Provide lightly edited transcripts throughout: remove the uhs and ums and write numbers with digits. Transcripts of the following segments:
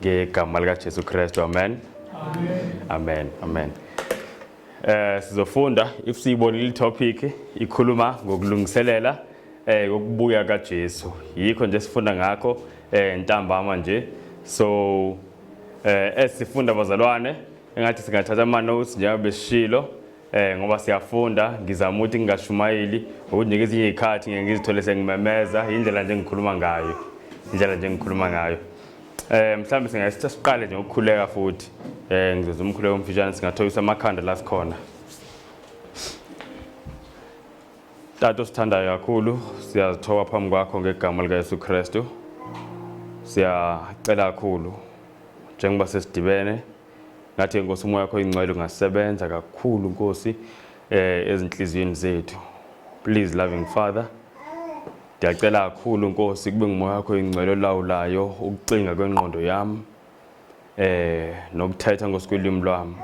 ngegama lika Jesu Kristu. Amen. Amen. Amen. Sizofunda if siyibonile topic ikhuluma ngokulungiselela ukubuya kaJesu. Yikho nje sifunda ngakho ntambama nje. So esifunda bazalwane engathi singathatha ama notes njengoba besishilo ngoba siyafunda ngizama ukuthi ngingashumayeli ukuthi nje ezinye izikhathi ngeke ngizithole sengimemeza indlela nje engikhuluma ngayo. Mhlambe singasiqale nje ukukhuleka futhi ngizoza umkhuleko omfishane singathoyisa amakhanda la sikhona. Tato sithandayo kakhulu siyazithoba phambi kwakho ngegama lika Jesu Kristu. Siyacela kakhulu njengoba sesidibene ngathi Nkosi umoya wakho ingcwele ungasebenza kakhulu Nkosi ezinhliziyweni zethu. Please loving Father, ndiyacela kakhulu Nkosi kube ngumoya wakho ingcwele olawulayo ukucinga kwengqondo yami nokuthetha Nkosi kwelimi lwami.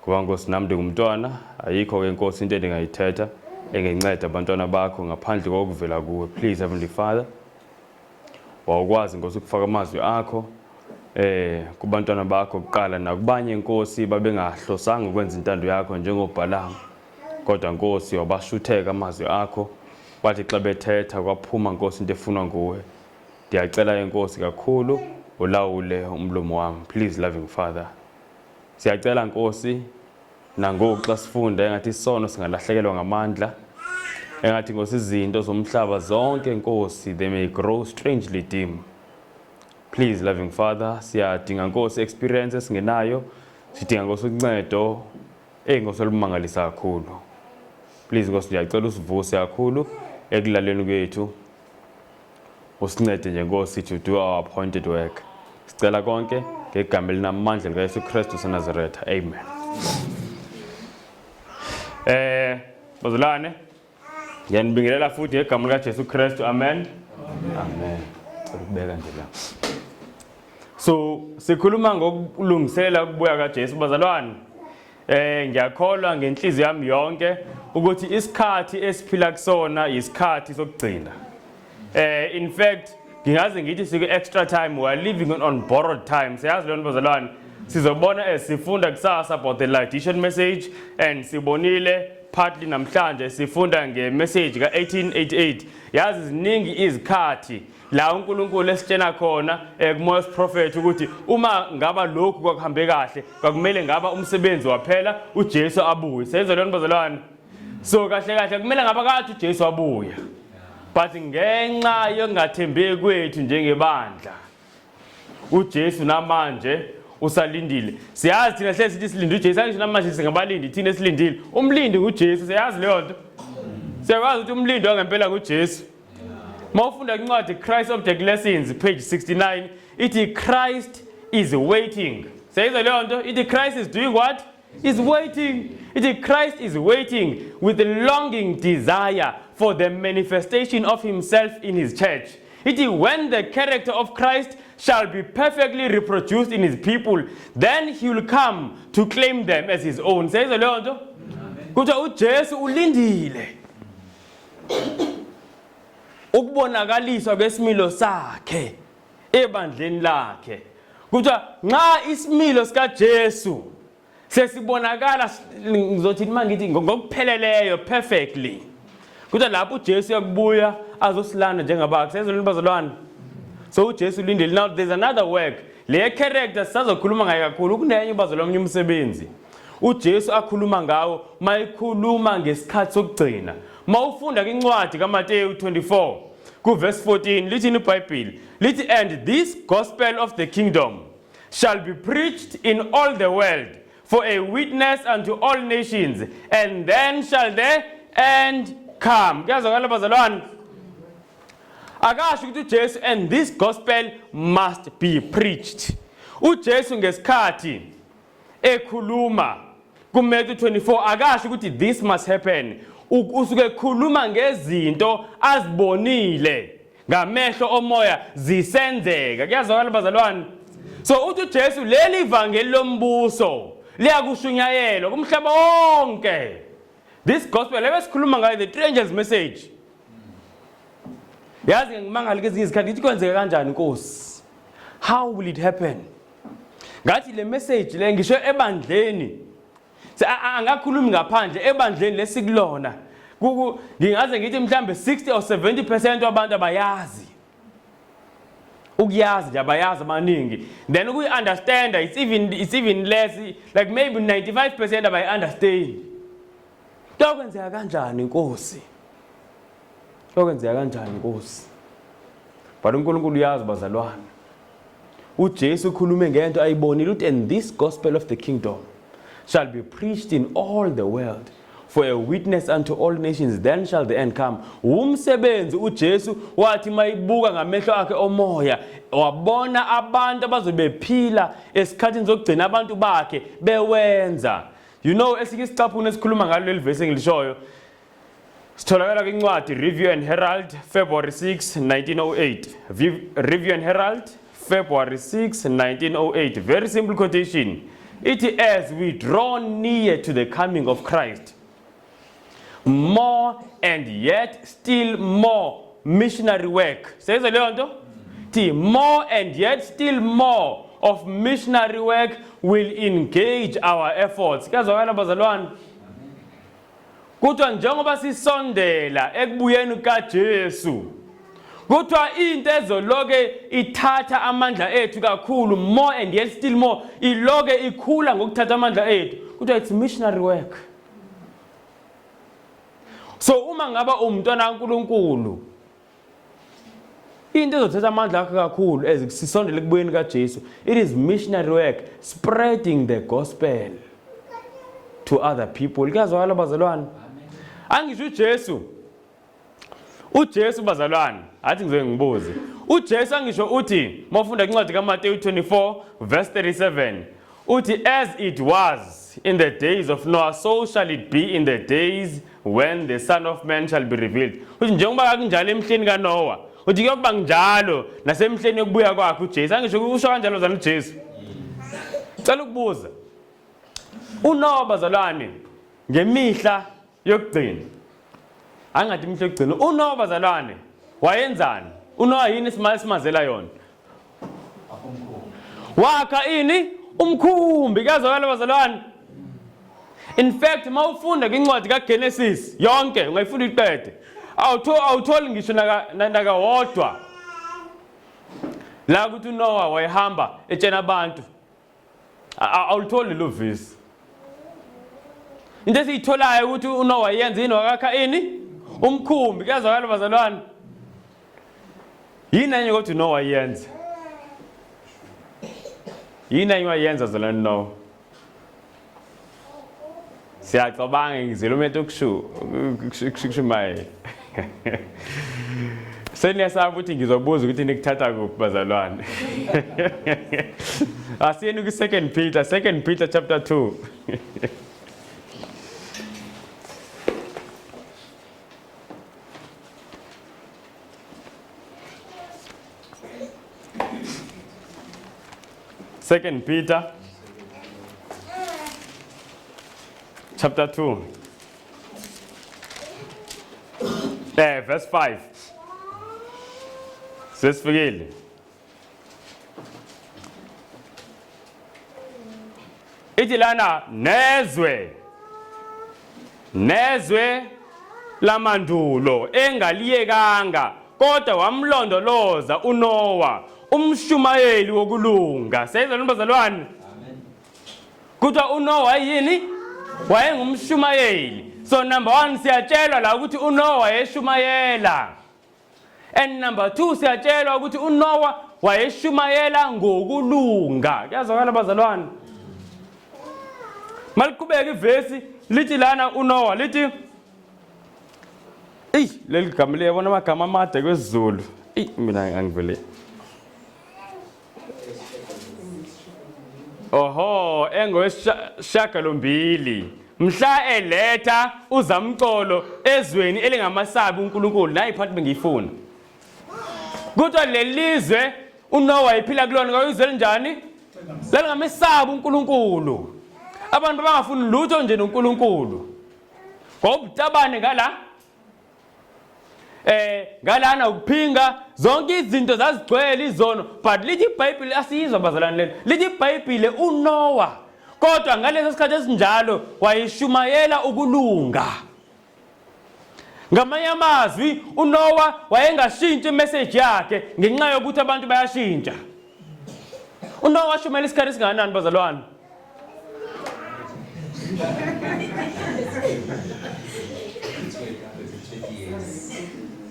Kuba Nkosi nami ngumntwana ayikho ke Nkosi into endingayithetha engenceda abantwana bakho ngaphandle kokuvela kuwe. Please Heavenly Father, wawukwazi Nkosi ukufaka amazwi akho kubantwana bakho kuqala nakubanye Nkosi babengahlosanga ukwenza intando yakho njengobhalamu, kodwa Nkosi wabashutheka amazwi akho bathi xa bethetha kwaphuma Nkosi into efunwa nguwe. Ndiyacela Nkosi kakhulu ulawule umlomo wami. Please loving Father, siyacela Nkosi nangoku xa sifunda engathi isono singalahlekelwa ngamandla, engathi Nkosi izinto zomhlaba zonke Nkosi they may grow strangely dim. Please loving Father, siyadinga Nkosi experience singenayo, sidinga Nkosi uncedo Nkosi olumangalisa kakhulu. Please Nkosi ndiyacela usivuse kakhulu ekulaleni kwethu, usincede nje Nkosi to do our appointed work. Sicela konke ngegama elinamandla lika Jesu Kristu waseNazaretha. Amen. Bazalwane ngiyanibingelela futhi ngegama lika Jesu Kristu. Amen. Amen. Ukubeka nje la. So sikhuluma ngokulungiselela ukubuya kaJesu bazalwane. Ngiyakholwa ngenhliziyo yami yonke ukuthi isikhathi esiphila kusona isikhathi sokugcina. In fact ngingaze ngithi siku extra time, we are living on borrowed time. Siyazi lona bazalwane, sizobona sifunda kusasa about the Laodicean message and sibonile partly namhlanje sifunda ngemessage ka 1888. Yazi ziningi izikhathi la uNkulunkulu esitshena khona kuMoses prophet ukuthi uma ngaba lokhu kwakuhambe kahle kwakumele ngaba umsebenzi waphela uJesu abuye. Senze lona bazalwane. So kahle kumele ngaba kathi uJesu abuya. But ngenxa yokungathembeki kwethu njengebandla uJesu namanje usalindile. Siyazi thina hlezi sithi silinde uJesu, angisho namanje singabalindi thina esilindile. Umlindi nguJesu, siyazi leyo nto. Siyakwazi ukuthi umlindi wangempela nguJesu. Mawufunda incwadi Christ Object Lessons page 69 ithi Christ is waiting. Sayizwa leyo nto, ithi Christ is doing what? Is waiting. Ithi Christ is waiting with a longing desire for the manifestation of himself in his church. Ithi when the character of Christ shall be perfectly reproduced in his people, then he will come to claim them as his own. Sayizwa leyo nto? Kuthiwa uJesu ulindile ukubonakaliswa kwesimilo sakhe ebandleni lakhe. Kuthiwa nxa isimilo sikaJesu sesibonakala ngizothi mangithi ngokupheleleyo perfectly, kuthiwa lapho uJesu yakubuya azosilanda njengabakhe. Sezolini bazalwane. So uJesu ulindile. Now there's another work le character sisazokhuluma ngayo kakhulu kunenye bazalwane umsebenzi uJesu akhuluma ngawo mayikhuluma ngesikhathi sokugcina. Mawufunda kwincwadi kaMateyu 24 ku verse 14 lithi iBhayibheli lithi and this gospel of the kingdom shall be preached in all the world for a witness unto all nations, and then shall the end come. Kuyazwakala bazalwane. Akasho ukuthi uJesu and this gospel must be preached. uJesu ngesikhathi ekhuluma kuMateyu 24 akasho ukuthi this must happen. Usuke ekhuluma ngezinto azibonile ngamehlo omoya zisenzeka. Kuyazwakala bazalwane. So uthi uJesu leli ivangeli lombuso liyakushunyayelwa kumhlaba wonke. This gospel lebesikhuluma ngayo, the three angels message. Yazi ngimangala ke ezinye izikhathi ithi kwenzeka kanjani Nkosi? How will it happen? Ngathi le message le ngisho ebandleni. Angakhulumi ngaphandle ebandleni lesikulona. Ngingaze ngithi mhlambe 60 or 70% wabantu abayazi. Ukuyazi nje abayazi amaningi. Then ukuyi-understand it's even less, like maybe 95% abayi-understand. Tokwenzeka kanjani Nkosi? Tokwenzeka kanjani Nkosi? But uNkulunkulu uyazi bazalwane. uJesu ukhulume ngento ayibonile uthi, and this gospel of the kingdom shall be preached in all the world for a witness unto all nations, then shall the end come. Umsebenzi uJesu wathi mayibuka ngamehlo akhe omoya wabona abantu abazobephila esikhathini zokugcina abantu bakhe bewenza. You know, esinye isicaphuna esikhuluma ngalo leli verse engilishoyo sitholakala kwincwadi Review and Herald February 6 1908. Review and Herald February 6 1908. Very simple quotation. It is as we draw near to the coming of Christ, more and yet still more missionary work. Says Leonto? More and yet still more of missionary work will engage our efforts. Kazwakala bazalwane. Kuthiwa njengoba sisondela ekubuyeni kaJesu, kuthiwa into ezoloke ithatha amandla ethu kakhulu, more and yet still more, iloke ikhula ngokuthatha amandla ethu. Kuthiwa it's missionary work. So uma ngaba umntwana kaNkulunkulu, into ezothatha amandla akho kakhulu ezisondele ekubuyeni kaJesu, it is missionary work, spreading the gospel to other people. Kuyazwakala bazalwane? Angisho uJesu bazalwane, athi ngizoke ngibuze. uJesu angisho uthi, mawufunda incwadi kaMateyu 24 verse 37, uthi as it was in the days of Noah, so shall it be in the days when the Son of Man shall be revealed. Uthi njengoba kunjalo emhleni kaNoah, uthi kuyokuba njalo nasemhleni yokubuya kwakhe uJesu. Angisho usho kanjalo zana uJesu. Cela ukubuza. uNoah bazalwane ngemihla yokugcina. Angathi imihla yokugcina. uNoah bazalwane wayenzani? uNoah yini simazela yona? Wakha ini? Umkhumbi. Kazwakala bazalwane? In fact, mawufunda kwincwadi kaGenesis yonke ungayifunda iqede, awutholi ngisho naka wodwa la ukuthi uNoah wayehamba etshena abantu. Awutholi lo verse. Into esiyitholayo ukuthi uNoah yenza yini? Wakakha ini? Umkhumbi. Kazwakala bazalwane? Yini enye ukuthi uNoah yenza? Yini enye wayenza zalwane Noah? Siyacabanga ngizela umuntu ukushumaye. Seniyasaba ukuthi ngizobuza ukuthi nikuthatha kuphi bazalwane. Asiyeni ku 2 Peter chapter 2. Second Peter chapter 2 verse 5. Sesifikile. Ithi lana nezwe lamandulo engaliyekanga kodwa wamlondoloza uNoah umshumayeli wokulunga. Sezalwane bazalwane? Amen. Kuthiwa uNoah yini? Wayengumshumayeli. So number 1 siyatshelwa la ukuthi uNoah wayeshumayela. And number 2 siyatshelwa ukuthi uNoah wayeshumayela ngokulunga. Kuyazwakala bazalwane? Maliqhubeka ivesi lithi lana uNoah lithi leli gama liyabona amagama amade kwesiZulu. Mina angivele. Oho, engowesishiyagalombili. Mhla eletha uzamcolo ezweni elingamasabi uNkulunkulu. Nayi phansi bengiyifuna. Kuthiwa lelizwe uNoah ephila kulona ngayizwe njani? Lalingamesabi uNkulunkulu. Abantu bangafuni lutho nje noNkulunkulu. Ngobutabane ngala. ngalana ukuphinga zonke izinto zazigcwele izono, but lithi iBhayibheli asiyizwa bazalwane leli, lithi iBhayibheli uNoah kodwa ngaleso sikhathi esinjalo wayeshumayela ukulunga. Ngamanye amazwi uNoah wayengashintsha imessage yakhe ngenxa yokuthi abantu bayashintsha. uNoah washumayela isikhathi esingakanani bazalwane?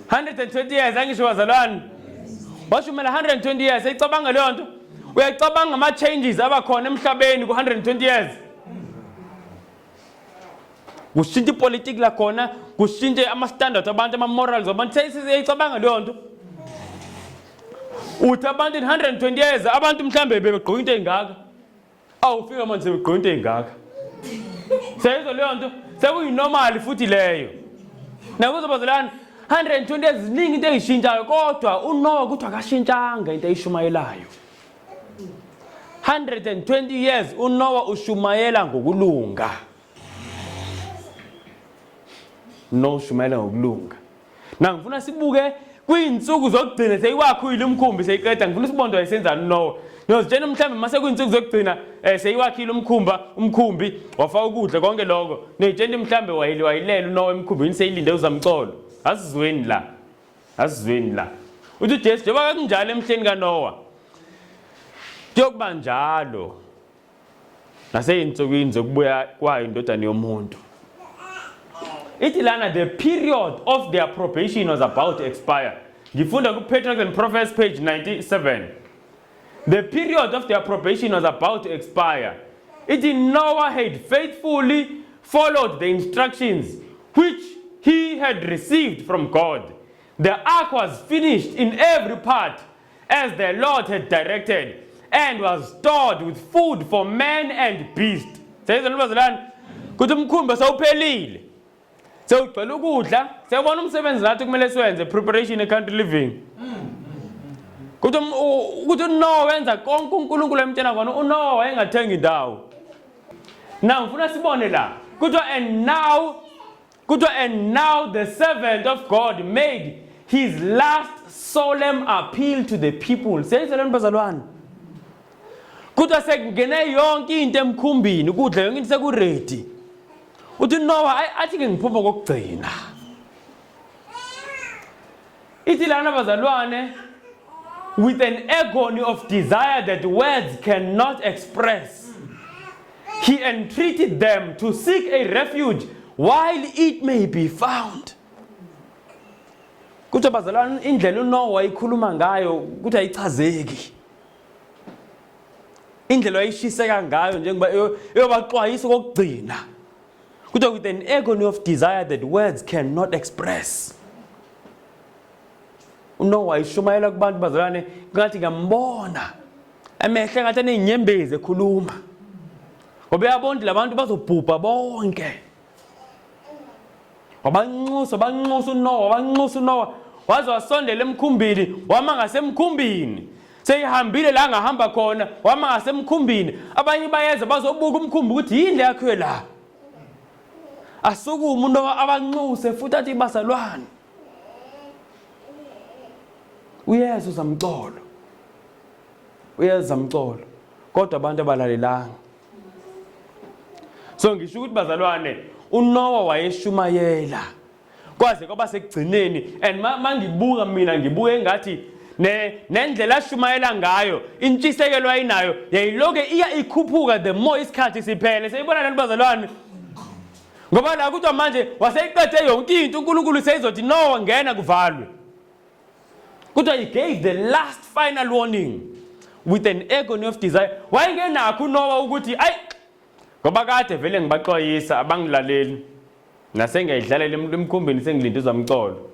120 years angisho bazalwane. Washumela 120 years. Ayicabanga leyo nto? Uyacabanga ama changes abakhona emhlabeni ku 120 years? Kushintsha ipolitiki la khona, kushintsha ama standards abantu, ama morals abantu. Ayicabanga leyo nto? Uthi abantu in 120 years abantu mhlambe bebegqoka into engaka. Awufika manje sebegqoka into engaka. Seyizwa leyo nto? Sekuyinormal futhi leyo. Nakuzo bazalwane 120 years ziningi into ezishintshayo kodwa uNoah kuthiwa akashintshanga into eyishumayelayo. 120 years uNoah ushumayela ngokulunga. Ushumayela ngokulunga. Na ngifuna sibuke kuyinsuku zokugcina seyiwakhile umkhumbi seyiqeda. Ngifuna sibondo ayisenzana uNoah. Nozitshela mhlambe mase kuyinsuku zokugcina seyiwakhile umkhumbi wafaka ukudla konke lokho. Neyitshela mhlambe wayilela uNoah emkhumbini seyilinde uzamcolo. Asizweni la. Uthi uJesu njengoba kunjalo emhleni kaNoah. Kuyokuba njalo. Naseyinsukwini zokubuya kwayo indodana yomuntu. Ithi lana the period of their probation was about to expire. Ngifunda ku Patriarchs and Prophets page 97. The period of their probation was about to expire. Ithi Noah had faithfully followed the instructions which he had received from God. The ark was finished in every part as the Lord had directed and was stored with food for man and beast. Seyizwa bazalwane kuthi umkhumbi sawuphelile. Sewugcwele ukudla, sewubona umsebenzi nathi kumele siwenze preparation country living. Kuthi uNoah wenza konke uNkulunkulu emtshela kona uNoah wayengathenga indawo. Na ngifuna sibone la. Kuthi and now the servant of God made his last solemn appeal to the people. Seyizwa bazalwane. Kuthi sekungene yonke into emkhumbini, ukudla yonke into sekuready. Uthi Noah athi ke ngiphupha kokugcina. Ithi lana bazalwane with an agony of desire that words cannot express. He entreated them to seek a refuge while it may be found. Kuthi bazalwane indlela uNoah wayikhuluma ngayo kuthi ayichazeki. Indlela ayishiseka ngayo njengoba eyobaxwayisa kokugcina. Kuthi with an agony of desire that words cannot express. uNoah wayishumayela kubantu bazalwane ngathi ngambona emehle ngathi anenyembezi ekhuluma. Ngoba yabona labantu bazobhubha bonke. Wabanxusa uNoah waze wasondela emkhumbini wama ngasemkhumbini. Seyihambile la ngahamba khona wama ngasemkhumbini. Abanye bayeza bazobuka umkhumbi ukuthi yini yakho la. Asukume uNoah abanxuse futhi athi bazalwane. Uyeza zamcolo. Kodwa abantu abalalelanga. So ngisho ukuthi bazalwane uNoah wayeshumayela. Kwaze kwaba sekugcineni and mangibuka mina ngibuke engathi nendlela ashumayela ngayo intshisekelo ayinayo yayiloke iya ikhuphuka the more isikhathi siphele. Seyibona lani bazalwane? Ngoba la kuthi manje waseyiqede yonke into uNkulunkulu seyizothi Noah ngena kuvalwe. Kuthi he gave the last final warning with an agony of desire. Wayengenakho uNoah ukuthi ayi ngoba kade vele ngibaxwayisa abangilaleli nasengiyidlalela emkhumbini sengilinde uzamcolo.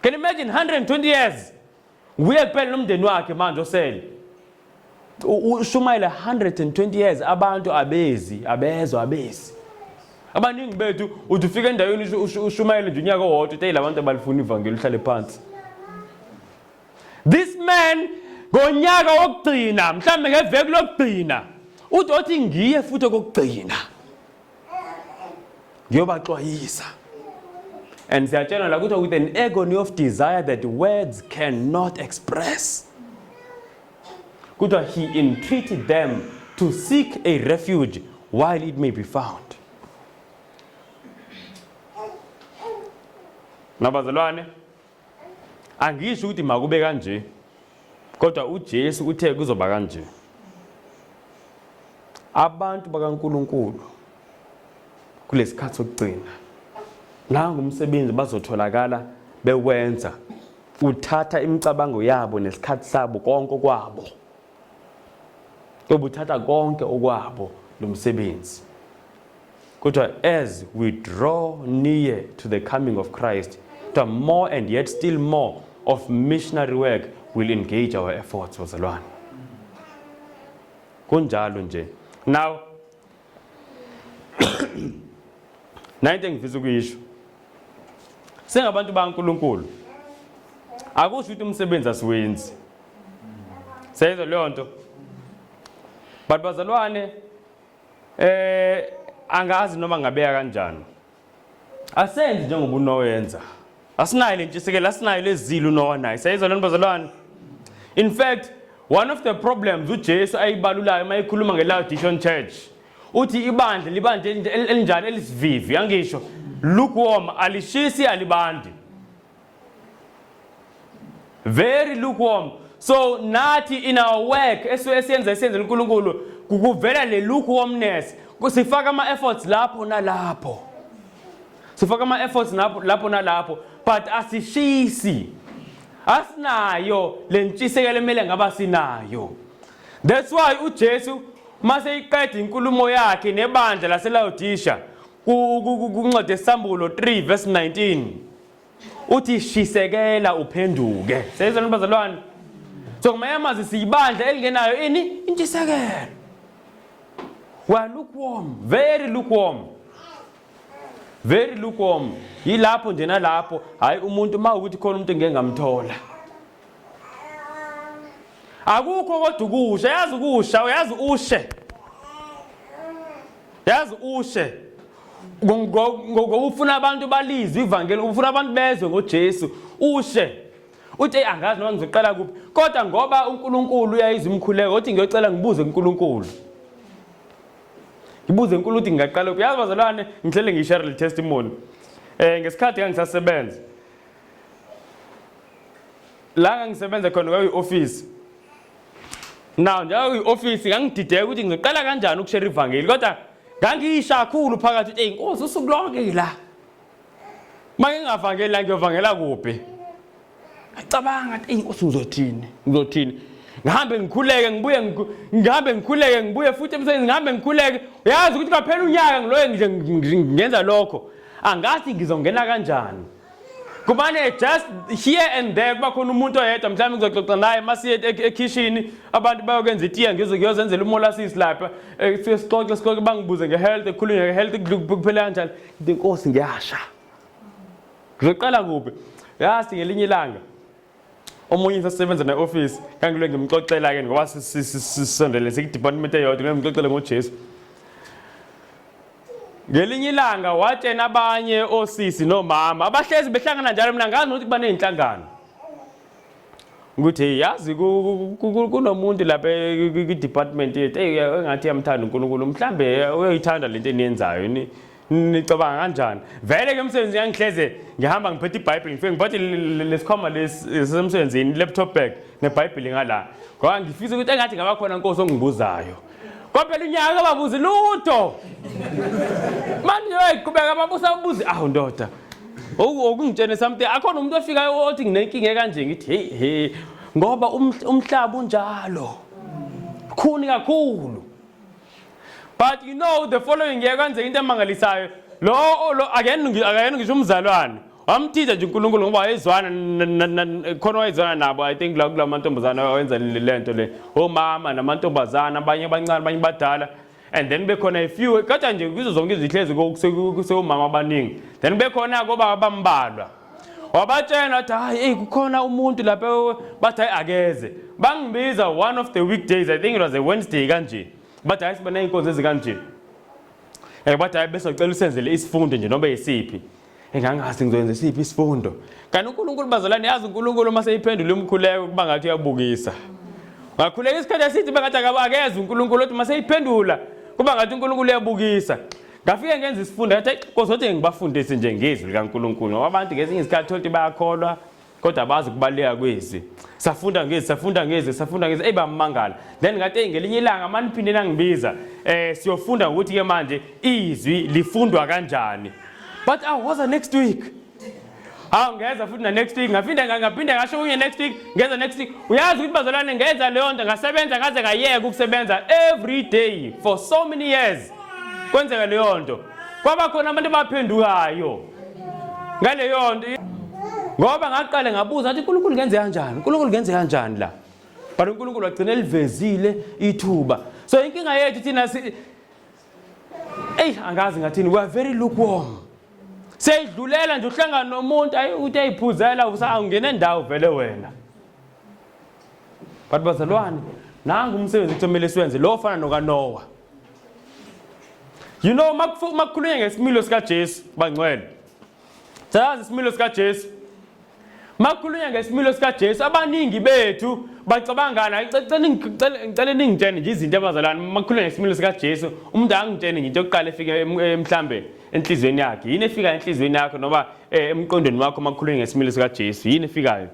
Can you imagine 120 years? Uye kuphela nomndeni wakhe manje osele. Ushumayela 120 years abantu abezi. Abaningi bethu uthi ufika endaweni ushumayele nje unyaka owodwa uthi labantu abalifuna ivangeli uhlale phansi. This man ngonyaka wokugcina mhlambe ngeveki lokugcina uthi ngiye futhi kokugcina. Ngiyobaxwayisa. And siyatshela la ukuthi with an agony of desire that words cannot express. Kuthiwa he entreated them to seek a refuge while it may be found. Nabazalwane, angisho ukuthi makube kanje, kodwa uJesu uthe kuzoba kanje. Abantu bakaNkulunkulu kulesikhathi sokugcina nangu umsebenzi bazotholakala bewenza, uthatha imicabango yabo nesikhathi sabo konke kwabo. Ubuthatha konke okwabo lo msebenzi. Kodwa as we draw near to the coming of Christ, the more and yet still more of missionary work will engage our efforts, bazalwane. Kunjalo nje. Now, nayinto engifisa ukuyisho. Sengabantu bakaNkulunkulu. Akusho ukuthi umsebenzi asiwenzi. Seyizwa leyo nto. But bazalwane, angazi noma ngabeka kanjani. Asenzi njengoba unowenza. Asinayo le ntshisekelo, asinayo lezilo unonayo. Seyizwa lento bazalwane. In fact, one of the problems uJesu ayibalulayo mayikhuluma ngeLaodicean church, uthi ibandla libandla elinjani elisivivi, angisho lukewarm, alishisi alibandi. Very lukewarm. So nathi in our work esiyenza uNkulunkulu kuvela le lukewarmness, sifaka ama efforts lapho nalapho. Sifaka ama efforts lapho nalapho, but asishisi. Asinayo le ntshisekelo emele ngaba sinayo. That's why uJesu mase iqeda inkulumo yakhe nebandla laseLaodicea kuncwadi Sambulo 3 verse 19. Uthi shisekela uphenduke. Seyizwa bazalwane. So mayamazi siyibandla elingenayo ini intshisekelo. We are lukewarm, very lukewarm. Very lukewarm. Yilapho nje nalapho, hayi umuntu mawukuthi khona umuntu ngeke ngamthola. Akukho kodwa ukusha, yazi ukusha, uyazi ushe. Yazi ushe. Ngokufuna abantu balizwe ivangeli, ufuna abantu bezwe ngoJesu, ushe. Uthi angazi noma ngizoqala kuphi. Kodwa ngoba uNkulunkulu uyayizwa imkhuleko, uthi ngiyocela ngibuze uNkulunkulu. Ngibuze uNkulunkulu ukuthi ngingaqala kuphi. Yazi bazalwane, ngihlele ngishare le testimony. Ngesikhathi ngisasebenza. La ngisebenza khona kwi-office. Now nje kwi-office ngangidideka ukuthi ngizoqala kanjani ukushare ivangeli, kodwa ngangiyisha kakhulu phakathi ukuthi inkosi usuku lonke la. Manje ngingavangeli la ngiyovangela kuphi? Ngicabanga ukuthi inkosi ngizothini? Ngihambe ngikhuleke ngibuye futhi emsebenzini ngihambe ngikhuleke. Uyazi ukuthi kaphela unyaka ngiloye ngenza lokho. Angathi ngizongena kanjani? Kubane just here and there kuba khona umuntu oyedwa mhlawumbe ngizoxoxa naye masiye ekitchen abantu bayokwenza itiya ngizokuyozenzela umolasisi lapha sixoxe bangibuze ngehealth ekhulunywe ngehealth kuphela kanjani inkosi ngiyasha. Ngizoqala kuphi? Yazi ngelinye ilanga omunye sasebenza ne-office ngangilwe ngimxoxela ke ngoba sisondele sikudepartment eyodwa ngimxoxela ngoJesu. Ngelinye ilanga watshena abanye osisi nomama abahlezi behlangana njalo, mina ngazi ukuthi kuba nezinhlangano. Ukuthi yazi kunomuntu lapha kwi-department yethu engathi yamthanda uNkulunkulu, mhlambe uyayithanda lento eniyenzayo, nicabanga kanjani? Vele ke emsebenzini yangihleze ngihamba ngiphethe iBhayibheli, ngifike ngiphathe lesikhwama lesemsebenzini, laptop bag neBhayibheli ngala. Ngoba ngifisa ukuthi engathi ngaba khona inkosi ongibuzayo. Kwaphela unyaka ababuzi lutho. Manje wayiqhubeka ababuza ndoda. Okungitshene something akhona umuntu ofikayo othi nginenkinga kanje ngithi hey ngoba umhlaba unjalo. Khuni kakhulu. But you know the following year kanje into emangalisayo. Lo akayena ngisho umzalwane. Wamthiza nje uNkulunkulu ngoba wayezwana khona wayezwana nabo. I think la kulamantombazana wenza lento le. Omama namantombazana abanye abancane abanye badala. And then bekhona a few kodwa nje kuzo zonke izihlezi kusomama abaningi. Then bekhona koba abambalwa. Wabatshena wathi hayi kukhona umuntu lapha bathi akeze. Bangibiza one of the weekdays, I think it was a Wednesday kanje. Bathi ayisibona inkonzo ezikanje. Bathi bese ucela usenzele isifundo nje noma yisiphi. engangazi ngizoyenza siphi isifundo. Kanti uNkulunkulu bazalwane yazi uNkulunkulu mase iphendula umkhuleko kuba ngathi uyabukisa. Ngakhuleka isikhathi esithi bengathi akeze uNkulunkulu uthi mase iphendula kuba ngathi uNkulunkulu uyabukisa. Ngafike ngenza isifundo ngathi kozothi ngibafundise nje ngezwi likaNkulunkulu. Ngoba abantu ngezinye isikhathi thothi bayakholwa kodwa abazi kubaleka kwezi. Safunda ngezi bamangala. Then ngathi ngelinye ilanga maniphindela ngibiza siyofunda ukuthi ke manje izwi lifundwa kanjani. But I was next week. Ngeza futhi na next week ngaphinda ngasho kunye next week ngeza next week. Uyazi ukuthi bazalwane ngenza leyo nto ngasebenza ngaze ngayeka ukusebenza every day for so many years. Kwenzeka leyo nto. Kwaba khona abantu abaphendukayo. Ngaleyo nto ngoba ngaqale ngabuza athi uNkulunkulu ngenze kanjani? uNkulunkulu ngenze kanjani la? But uNkulunkulu wagcina elivezile ithuba. So inkinga yethu thina angazi ngathini we are very lukewarm. Seyidlulela nje uhlangana nomuntu uthi ayiphuzela usangena endawo vele wena. But bazalwane nanga umsebenzi kuthomele siwenze lo fana nokaNoah. You know makukhulunywa ngesimilo sika Jesu bangcwele. Sazi isimilo sika Jesu. Makukhulunywa ngesimilo sika Jesu abaningi bethu bacabangana ngicela ningitshene nje izinto abazalwane makukhulunywa ngesimilo sika Jesu umuntu angitshene nje into yokuqala efike mhlambe enhlizweni yakhe yini efika enhlizweni yakho noma emqondweni wakho makukhulunywa ngesimilo sika Jesu yini efikayo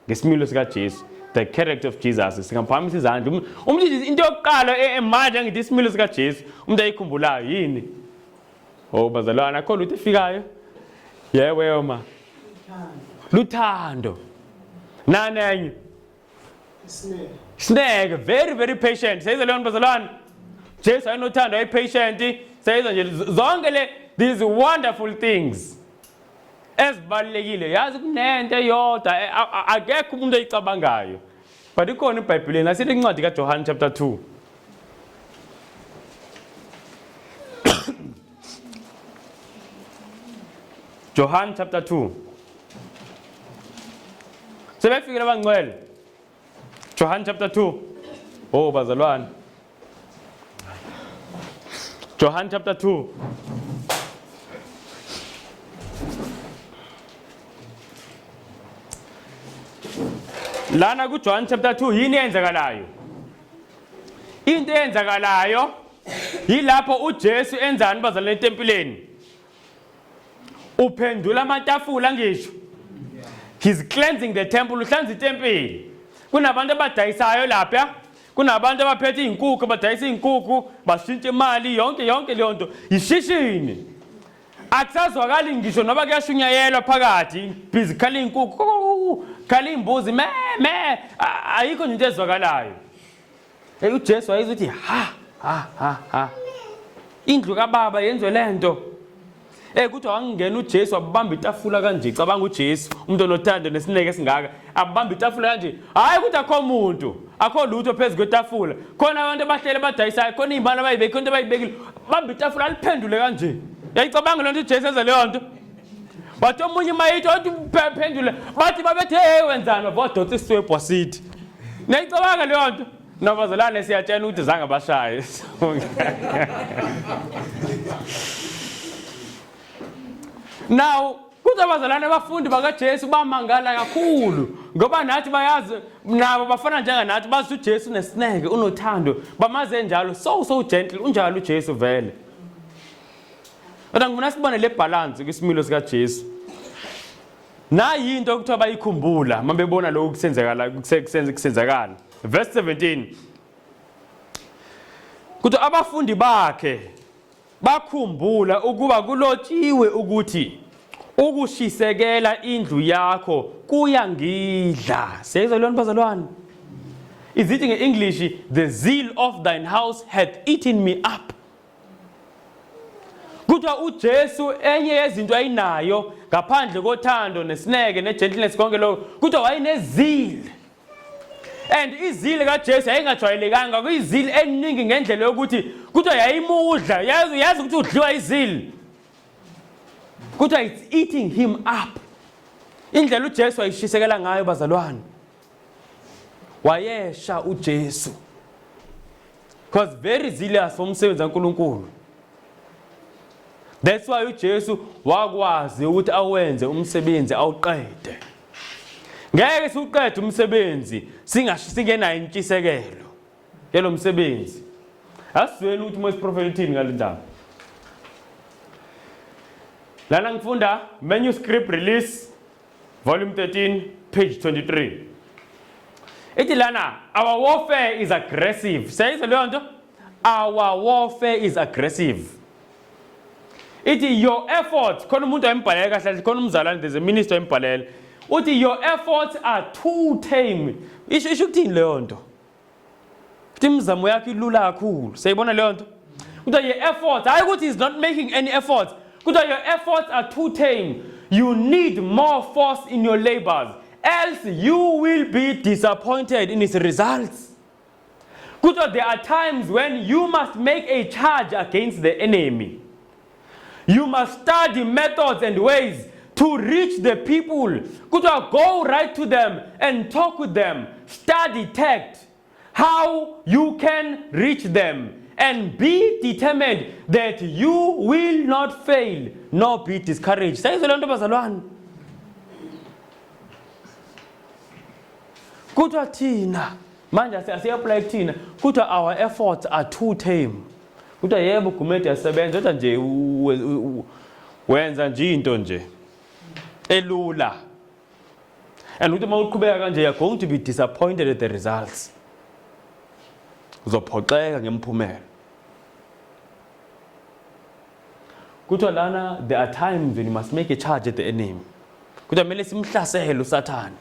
ngesimilo sika Jesu the character of Jesus singaphamisa izandla umuntu into yokuqala manje ngithi isimilo sika Jesu umuntu ayikhumbulayo yini bazalwane akho lutho efikayo yewe ma luthando nanenye snake very very patient sayiza leyo bazalwane Jesu ayinothando ay patient sayiza nje zonke these wonderful things ezibalekile yazi kunento eyodwa akekho umuntu oyicabangayo but ikhona eBhayibhelini asithi incwadi kaJohn chapter 2 John chapter 2 sebefikile abangcwele John chapter 2 bazalwane John chapter 2 lana kuJohn chapter 2 yini yenzakalayo into eyenzakalayo yilapho uJesu enzani bazalwane etempileni uphendula amatafula ngisho he's cleansing the temple uhlanza itempeli kunabantu abadayisayo lapha kunabantu abaphethe izinkukhu badayisa izinkukhu bashintsha imali yonke leyo nto ishishini akusazwakali ngisho noba kuyashunyayelwa phakathi physically izinkukhu khala imbuzi me ayikho nje into ezwakalayo uJesu wayezothi ha indlu kaBaba yenziwe lento kuthi wangena uJesu wabamba itafula kanje cabanga uJesu umuntu onothando nesineke singaka abamba itafula kanje hayi ukuthi akho umuntu akho lutho phezulu kwetafula khona abantu abahlele badayisayo khona izimali abayibeke into abayibekile bamba itafula aliphendule kanje yayicabanga lento uJesu enza leyo nto bathi omunye mayithi wathi uphendule bathi babethe wenzani babodotsa iswebhu wasithi nayicabanga leyo nto nabazalwane siyatshena ukuthi zange bashaye now kuthi abazalwane abafundi bakaJesu bamangala kakhulu ngoba nathi bayazi nabo bafana njenganathi bazi uJesu nesineke unothando bamaze njalo so gentle unjalo uJesu vele kodwa ngifuna sibone le balance kwisimilo sikaJesu nayi into ukuthi abayikhumbula mabebona lokho kusenzakala verse 17 kuthi abafundi bakhe bakhumbula ukuba kulotshiwe ukuthi ukushisekela indlu yakho kuyangidla siyezwa leyo bazalwane izithi ngeEnglish the zeal of thine house hath eaten me up kuthiwa uJesu enye yezinto ayinayo ngaphandle kothando nesineke negentleness konke lokho kuthiwa wayenezeal and izili kaJesu ayingajwayelekanga kuyizili eningi ngendlela yokuthi kuthiwa yayimudla yazi ukuthi udliwa izili kuthiwa it's eating him up indlela uJesu ayishisekela ngayo bazalwane wayesha uJesu because very zealous for umsebenzi kaNkulunkulu That's why uJesu wakwazi ukuthi awenze umsebenzi awuqede. Ngeke siuqede umsebenzi singenayo intshisekelo yalo msebenzi. Asizweni ukuthi uMoses prophet uthini ngalendaba. Lana ngifunda manuscript release volume 13 page 23. Ithi lana our warfare is aggressive. Sayizwe leyo nto? Our warfare is aggressive. Ithi your efforts, khona umuntu ayembhalele kahle, khona umzalwane there's a minister ayembhalele. Uthi your efforts are too tame. Isho ukuthini leyo nto? Uthi imizamo yakhe ilula kakhulu. Sayibona leyo nto? Uthi your efforts, hayi ukuthi is not making any efforts. Uthi your efforts are too tame. You need more force in your labors, else you will be disappointed in its results. There are times when you must make a charge against the enemy. You must study methods and ways to reach the people. Go right to them and talk with them. Study tact, how you can reach them, and be determined that you will not fail nor be discouraged. Sayizwe le nto bazalwane. Kuthiwa thina manje asiyapply thina. Kuthiwa our efforts are too tame. Kuthiwa yebo gumede yasebenza kodwa nje wenza nje into nje elula. And ukuthi mawuqhubeka kanje you're going to be disappointed at the results. Uzophoxeka ngemphumela. Kuthiwa lana there are times when you must make a charge at the enemy. Kuthiwa kumele simhlasele uSathane.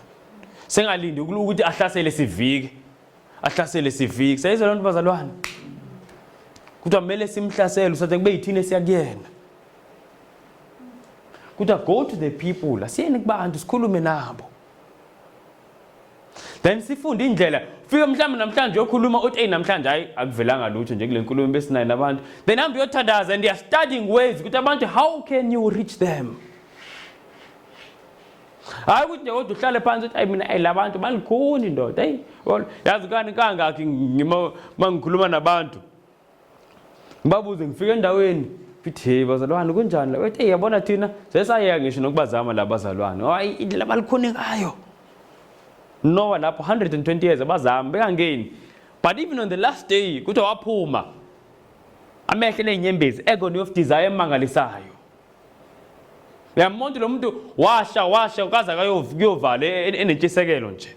Sengalindi ukuthi ahlasele sivike. Ahlasele sivike. Sayizwe loo nto bazalwane. Kuthiwa kumele simhlasele uSathane kube yithini esiyakuyena. Kuthiwa go to the people. Asiyeni kubantu sikhulume nabo. Then sifunde indlela. Fika mhlawumbe namhlanje yokhuluma uthi namhlanje hayi akuvelanga lutho nje kule nkulumo besinayo nabantu. Then hambe uyothandaza and they are studying ways ukuthi abantu how can you reach them? Hayi ukuthi nje kodwa uhlale phansi uthi mina labantu balikhuni ndoda. Hey, yazi kangaki mangikhuluma nabantu. Ngibabuze ngifika endaweni fithi hey bazalwane kunjani la? Uthi yabona thina sesayeka ngisho nokubazama labazalwane. Hayi labalikhuni ngayo. Noah lapho 120 years abazama bekangeni. But even on the last day kuthi waphuma amehlo lenyembezi agony of desire emangalisayo. Yamuntu lo muntu washa ukaza kayovala enentshisekelo nje.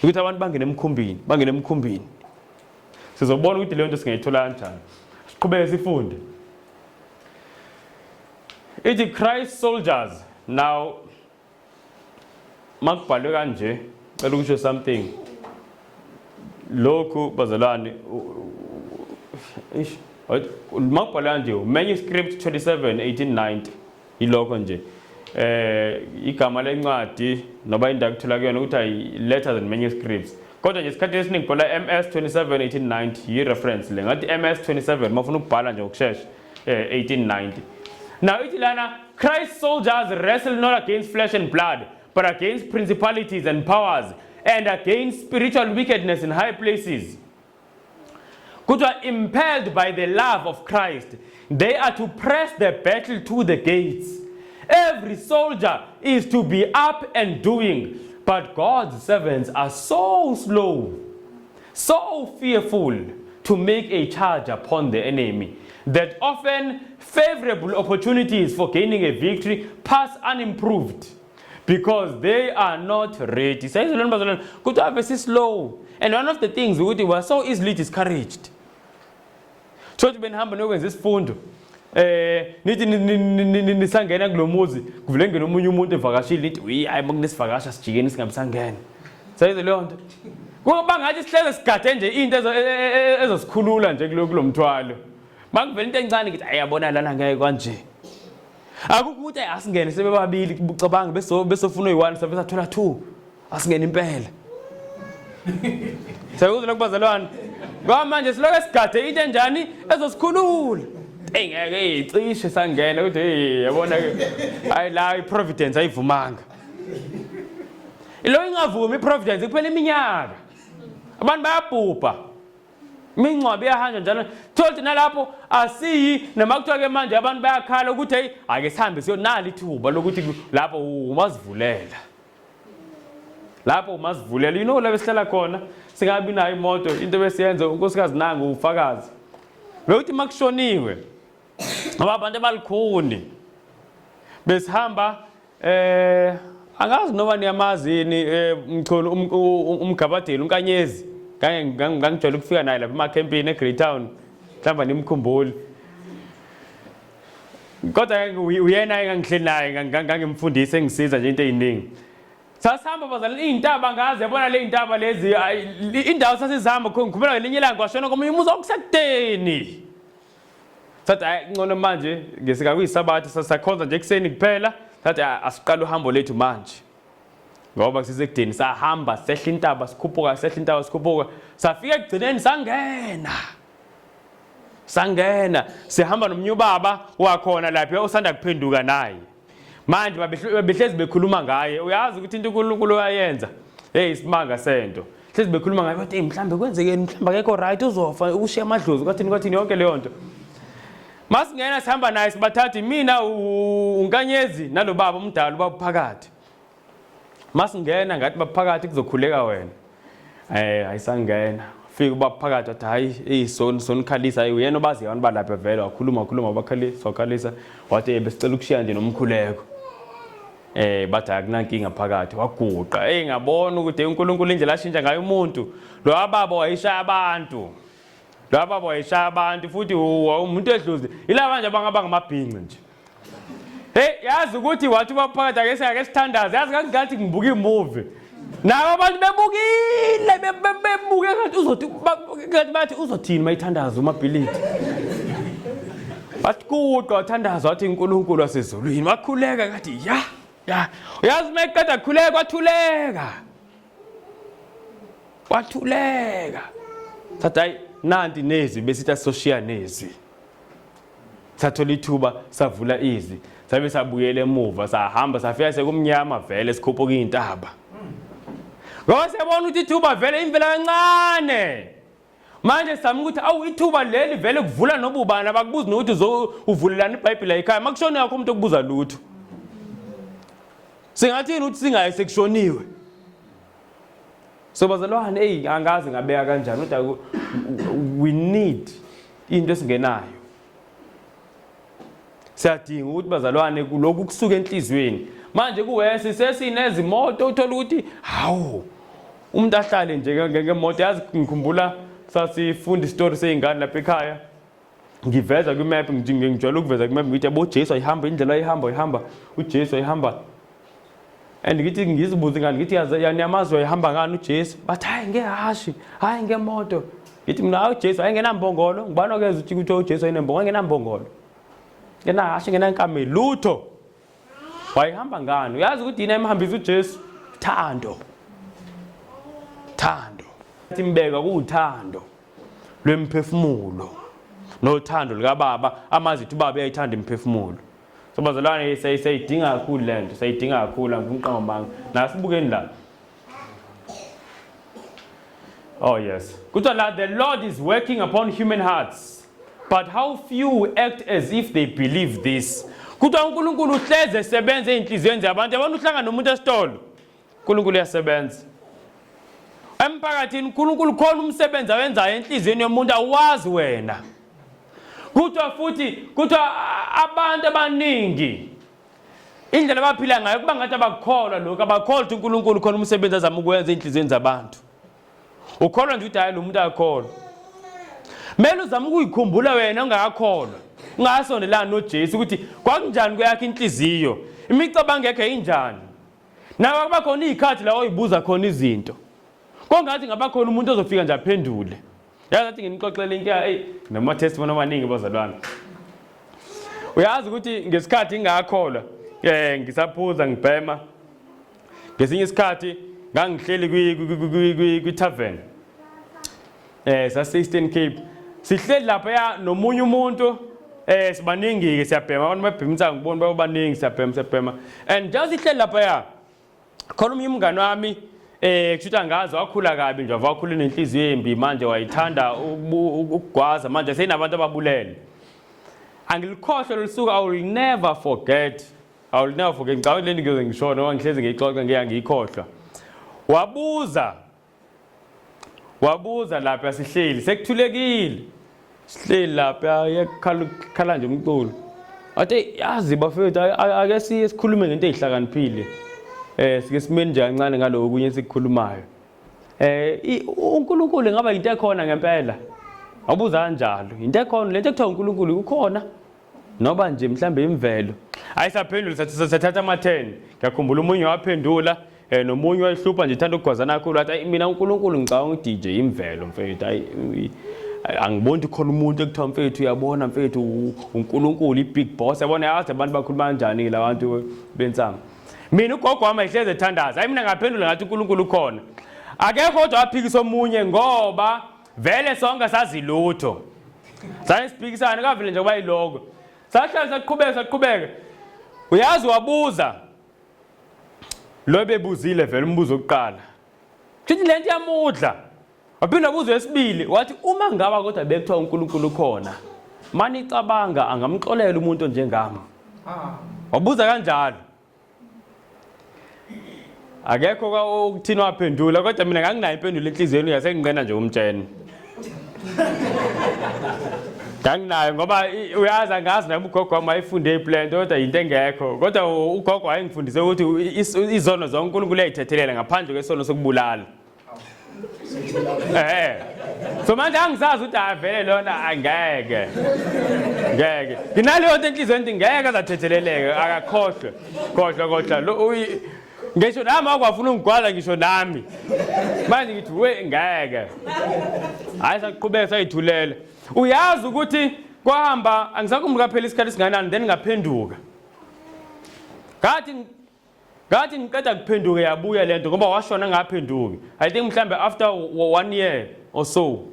Ukuthi abantu bangene emkhumbini. Sizobona ukuthi leyo nto singayithola kanjani. Siqhubeke sifunde. Ithi Christ soldiers. Now makubhalwe kanje cela ukusho something lokhu bazalwane makubhalwe kanje manuscript 27:1890 ilokho nje igama lencwadi noba indawo kuthola kuyona ukuthi ay letters and manuscripts kodwa nje isikhathi esiningi bhala MS 27:1890 yi reference le ngathi MS 27 mafuna ukubhala nje ukushesha 1890. Now ithi lana Christ soldiers wrestle not against flesh and blood but against principalities and powers, and against spiritual wickedness in high places. Impelled by the love of Christ, they are to press the battle to the gates. Every soldier is to be up and doing, but God's servants are so slow, so fearful to make a charge upon the enemy, that often favorable opportunities for gaining a victory pass unimproved. Because they are not ready. So could have very slow. And one of the things we were so easily discouraged. So to be humble no this phone. Nithi nisangena kulomuzi kuvule ngene omunye umuntu evakashile nithi uyi hayi makunesivakasha sijikeni singabisangena. Sayizwe leyo nto. Kuba ngathi sihleze sigade nje into ezosikhulula nje kulomthwalo. Makuvela into encane ngithi ayabona lana ngeke kanje. Akukuthi asingene sebebabili ucabanga besofuna uyi1 sabe sathola 2 asingene impela. Sayuzwe lokubazalwana. Ngoba manje siloke sigade into enjani ezosikhulula. Engeke icishe sangena ukuthi hey yabona hayi la iprovidence ayivumanga. Ilo ingavumi iprovidence kuphela iminyaka. Abantu bayabhubha. Imingcwabo iyahanja njalo. Thothi nalapho asiyi noma kuthiwa ke manje abantu bayakhala ukuthi hey ake sihambe siyonala ithuba lokuthi lapho umazivulela. Lapho umazivulela. You know la besihlala khona singabi nayo imoto into besiyenze unkosikazi nangu ufakazi. Lokuthi makushoniwe abantu abalikhuni besihamba angazi noma niyamazini mcholo umgabadeli unkanyezi ngangijwayele ukufika naye lapha emacampini eGreytown mhlamba nimkhumbuli kodwa uyena engangihleli naye ngangimfundisa engisiza nje into eziningi sasihamba bazalwane izintaba ngaze yabona le izintaba lezi indawo sasizihamba ngikhumbula ngelinye ilanga kwashona komunye umuzi okusekudeni sathi ngcono manje ngesika kuyisabatha sasakhonza nje ekseni kuphela sathi asiqala uhambo lethu manje ngoba sisekudeni sahamba sehla intaba sikhuphuka sehla intaba sikhuphuka safika ekugcineni sangena sihamba nomnyubaba wakhona lapha osanda kuphenduka naye manje babehlezi bekhuluma ngaye uyazi ukuthi into uNkulunkulu uyayenza hey isimanga sento hlezi bekhuluma ngaye bathi mhlambe kwenzekeni mhlamba akekho right uzofa ushiya amadlozi kwathini yonke leyo nto masingena sihamba naye sibathatha mina unkanyezi nalo baba umdala ubaba phakathi masingena ngathi baphakathi kuzokhuleka wena ayisangena fika ubaba phakathi wathi hayi sonikhalisa uyena obazi abantu balapha vele wakhuluma bakhalisa wathi besicela ukushiya nje nomkhuleko bathi akunankinga phakathi waguqa ngabona ukuthi uNkulunkulu indlela ashintsha ngayo umuntu lo baba wayishaya abantu futhi umuntu edluzi ilaba nje abangaba ngamabhinqi nje yazi ukuthi wathi baphakathi ake sithandaze yazi kangathi ngibuka imovie nabo abantu bebukile bebuke ngathi bathi uzothini mayithandaza umabhilidi bathi kuqwa wathandaza wathi uNkulunkulu wasezulwini wakhuleka ngathi ya uyazi mayekade khuleka wathuleka sathi nanti nezi besithi asoshiya nezi sathola ithuba savula izi sabe sabuyela emuva sahamba safika sekumnyama vele sikhuphuka izintaba ngoba sebona ukuthi ithuba vele imvela kancane manje sami ukuthi awu ithuba leli vele kuvula nobubani abakubuza nokuthi uvulelana iBhayibheli ekhaya makushona yakho umuntu okubuza lutho singathini ukuthi singaye sekushoniwe so bazalwane angazi ngabeka kanjani kodwa we need into esingenayo siyadinga ukuthi bazalwane kuloko kusuka enhlizweni manje kuwese sesinezimoto uthola ukuthi hawu umuntu ahlale nje ngemoto yazi ngikhumbula sasifunda istory seyingane lapha ekhaya ngiveza kwimap ngijwayele ukuveza kwimap ngithi yabo Jesu ayihamba indlela ayihamba uJesu ayihamba and ngithi ngizibuza ngani ngithi yani amazwe ayihamba ngani uJesu bathi hayi ngehashi hayi ngemoto ngithi mina uJesu ayengenambongolo ngibana kezwe ukuthi uJesu ayinembongolo engenambongolo ngenahashi ngenankameli lutho wayihamba ngani uyazi ukuthi yini emhambisa uJesu thando imbeka kuuthando lwemphefumulo nothando lika baba amazithi ubaba uyayithanda imphefumulo so bazalwane sayidinga kakhulu lento sayidinga kakhulu ngumqamanga nasibukeni la oh yes kuthiwa la the Lord is working upon human hearts but how few act as if they believe this kuthiwa uNkulunkulu uhleze esebenza ezinhliziyweni zabantu abantu uhlangana nomuntu esitolo uNkulunkulu uyasebenza emphakathini uNkulunkulu khona umsebenzi awenzayo enhliziyweni yomuntu awazi wena kuthiwa abantu abaningi indlela abaphila ngayo kuba ngathi abakholwa lokho abakholwa ukuthi uNkulunkulu khona umsebenzi azama ukwenza enhliziyweni zabantu ukholwa nje ukuthi hayi lo muntu akholwa mele uzama ukuyikhumbula wena ungakakholwa ungasondelana noJesu ukuthi kwakunjani kweyakhe inhliziyo imicabango yakhe injani nawe kuba khona izikhathi la oyibuza khona izinto kongathi ngaba khona umuntu ozofika nje aphendule yazi athi nginixoxele inkinga nama testimony amaningi bazalwane uyazi ukuthi ngesikhathi ngingakholwa ngisaphuza ngibhema ngesinye isikhathi ngangihleli kwi tavern sase-Eastern Cape sihleli lapha nomunye umuntu sibaningi ke siyabhema abantu babhemisa ngibona babaningi siyabhema and just ihleli lapha khona umngane wami kushuthi angazi wakhula kabi nje wakhula nenhliziyo embi manje wayithanda ukugwaza manje seyinabantu ababulele. Angilikhohlwa lisuka I will never forget. Ngicabanga le nto ngishona ngoba ngihlezi ngiyixoxa ngiyikhohlwa. Wabuza lapha sihleli sekuthulekile. Sihleli lapha yakhala nje umculo. Athi yazi bafethu ake sikhulume ngento ezihlakaniphile. Sike simeni nje kancane ngaloko kunye sikukhulumayo. uNkulunkulu ngaba into ekhona ngempela. Awubuza kanjalo. Into ekhona lento ekuthiwa uNkulunkulu ukhona. Noba nje mhlambe imvelo. Ayisaphendula sathatha ama-10. Ngiyakhumbula umunye waphendula nomunye wayihlupha nje ethanda ukugwazana kakhulu wathi mina uNkulunkulu ngicabanga ukuthi DJ imvelo mfethu. Angiboni khona umuntu ekuthiwa mfethu uyabona mfethu uNkulunkulu ibig boss yabona yazi abantu bakhuluma kanjani la bantu bensanga. Mina ugogo wami ehleze ethandaza. Hayi mina ngaphendula ngathi uNkulunkulu ukhona. Akekho kodwa waphikisa omunye ngoba vele sonke sazi lutho. Sayiphikisana kavele nje kuba yiloko. Sahlala saqhubeka. Uyazi wabuza. Lo bebuzile vele umbuzo oqala. Kuthi lento yamudla. Waphinda wabuza wesibili wathi uma ngaba kodwa bekuthiwa uNkulunkulu ukhona. Mani icabanga angamxolela umuntu njengami. Wabuza kanjalo. Akekho ukuthini waphendula kodwa mina nganginayo impendulo enhliziyweni yasenginqena nje umtshene. Nganginayo ngoba uyazi angazi nami ugogo wami wayifunde iplant kodwa into engekho kodwa ugogo wayengifundise ukuthi izono zonke uNkulunkulu uyayithethelela ngaphandle kwesono sokubulala. So manje angisazi ukuthi avele lona angeke. Nginaleyo nto enhliziyweni ngeke azathetheleleke akakhohlwe. Khohlwa. Ngisho nami akwafuna ungigwala ngisho nami. Manje ngithi we ngeke. Hayi saqhubeka sayithulela. Uyazi ukuthi kwahamba angisakumbuka phela isikhathi singanani then ngaphenduka. Ngathi ngiqeda kuphenduka yabuya lento ngoba washona ngaphenduki. I think mhlambe after 1 year or so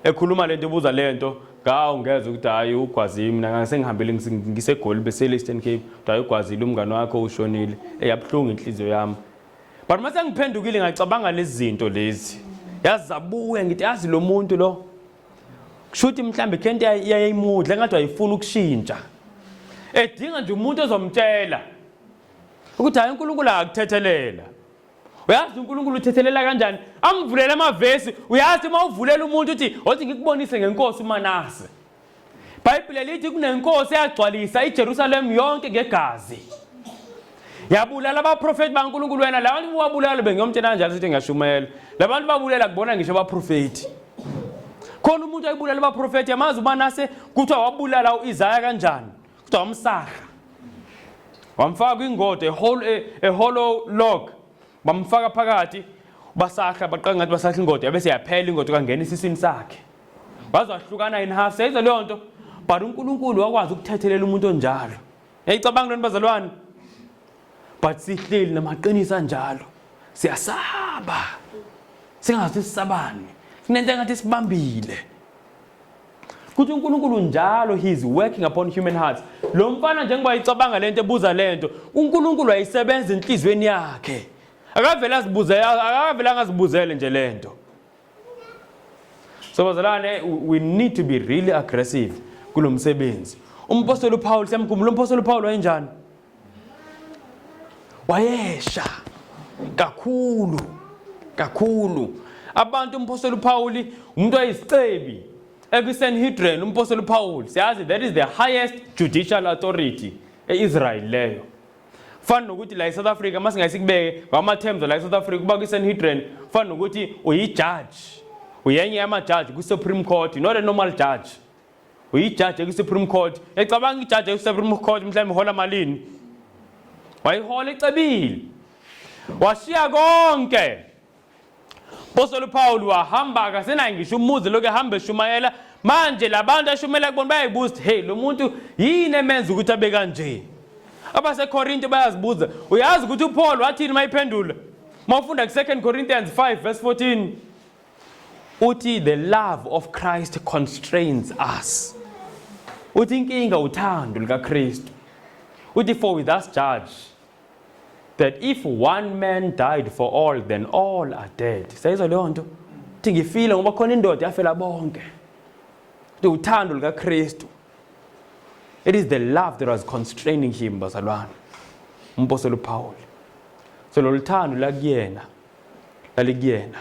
ekhuluma lento ebuza lento ngawo ngeze ukuthi hayi ugwazile mina ngasengihambile ngisegoli bese Eastern Cape hayi ugwazile umngane wakho ushonile eyabhlunga inhliziyo yami. But mase ngiphendukile ngacabanga lezi zinto lezi. Yazabuya ngithi yazi lo muntu lo kushuthi mhlambe kento yayimudla ngathi ayifuna ukushintsha. Edinga nje umuntu ozomtshela ukuthi hayi uNkulunkulu akuthethelela. Uyazi uNkulunkulu uthethelela kanjani? Angivulela amavesi. Uyazi uma uvulela umuntu uthi ngikubonise ngenkosi uManase. iBhayibheli lithi kunenkosi eyagcwalisa iJerusalem yonke ngegazi. Yabulala abaprofeti baNkulunkulu wena labantu babulala bengiyomtshela kanjalo sithi ngiyashumela. Labantu babulala kubona ngisho abaprofeti. Khona umuntu ayibulala abaprofeti yamazi uManase kuthiwa wabulala uIsaya kanjani? Kuthiwa wamsahla. Wamfaka kwingodo a hollow log. Bamfaka phakathi basahla baqanga ngathi basahla ingodo bese yaphela ingodo kangena isisini sakhe. Bazahlukana in half seyizo leyo nto. But uNkulunkulu wakwazi ukuthethelela umuntu onjalo. Yayicabanga lona bazalwane. But sihleli namaqinisa njalo. Siyasaba. Singazi sisabani. Sinento ngathi sibambile. Kuthi uNkulunkulu njalo he is working upon human hearts. Lo mfana njengoba icabanga lento ebuza lento, uNkulunkulu ayisebenza enhlizweni yakhe. Akavela angazibuzele nje lento. So bazalwane we need to be really aggressive kulo msebenzi. Umpostoli uPaul siyamkhumbula umpostoli uPaul wayenjani? Wayesha kakhulu. Abantu umpostoli uPaul umuntu oyisicebi eKwiSanhedrin umpostoli uPaul siyazi that is the highest judicial authority eIsrael leyo. Fana nokuthi la eSouth Africa masingayisikubeke ngama-terms la eSouth Africa kuba kwiSanhedrin fana nokuthi uyi-judge. Uyenye yama-judge kwi-Supreme Court, not a normal judge. Uyi-judge kwi-Supreme Court. Ecabanga i-judge kwi-Supreme Court mhlawumbe ihola malini? Wayihola ecebile. Washiya konke. Apostoli Paul wahamba kasena ngisho umuzi lokho ehamba eshumayela manje labantu ashumela kubona bayibuza hey lo muntu yini emenza ukuthi abe kanje. AbaseKorinte bayazibuza uyazi ukuthi uPaul wathini mayiphendula mawufunda ku2 Corinthians 5 verse 14 uthi the love of Christ constrains us. Uthi inkinga uthando likaKristu. Uthi for with us judge that if one man died for all, then all are dead. Sayizwa leyo nto? Uthi ngifile ngoba khona indoda yafela bonke. Uthi uthando lukaKristu. It is the love that was constraining him, bazalwane. Umpostoli Paul. So lo luthando lakuyena. Lalikuyena.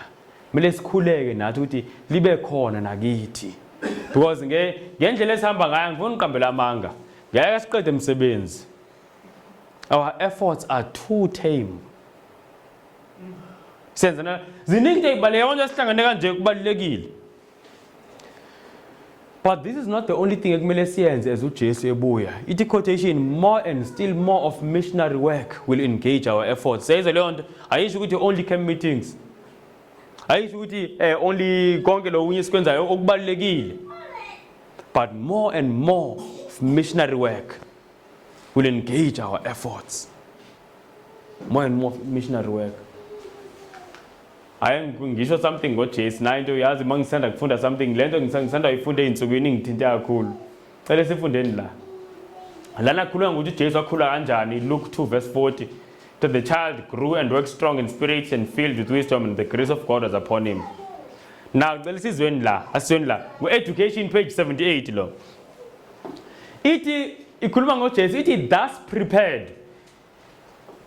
Kumele sikhuleke nathi ukuthi libe khona nakithi. Because ngendlela esihamba ngayo ngifuna uqambela amanga. Ngeke siqede umsebenzi. Our efforts are too tame. Senza ziningi ezibaleke konke sihlangane kanje kubalekile. But this is not the only thing ekumele siyenze as uJesu ebuya. Ithi quotation, more and still more of missionary work will engage our efforts. Sayizwa leyo nto ayisho ukuthi only camp meetings. Ayisho ukuthi only konke lo unye sikwenzayo okubalekile. But more and more of missionary work will engage our efforts. More and more of missionary work. Ngisho something ngoJesu nayo into yazi mangisanda kufunda something lento ngisanda ifunde einsukwini ngithinte kakhulu. Cela sifundeni la. Lana khuluma ngokuthi uJesu wakhula kanjani. Luke 2 verse 40. That the child grew and worked strong in spirit and filled with wisdom, and the grace of God was upon him. Now cela sizweni la, asizweni la. Education page 78 lo. Ithi ikhuluma ngoJesu ithi thus prepared.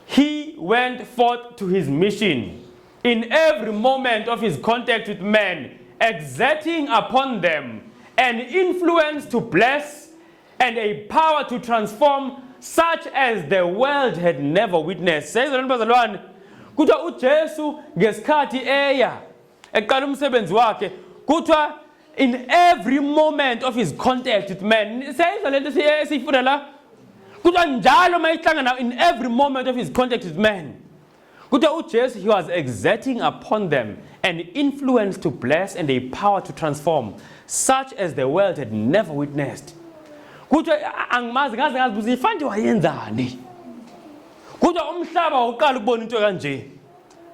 He went forth to his mission. In every moment of his contact with men, exerting upon them an influence to bless and a power to transform such as the world had never witnessed. Says the bazalwane, kuthiwa uJesu ngesikhathi eya eqala umsebenzi wakhe, kuthiwa in every moment of his contact with men. Says the lento siyifunda la, kuthiwa njalo mayihlangana in every moment of his contact with men. uJesu, he was exerting upon them an influence to bless and a power to transform, such as the world had never witnessed. Angimazi ngaze ngazibuza ifanti wayenzani. Umhlaba uqala ukubona into kanje.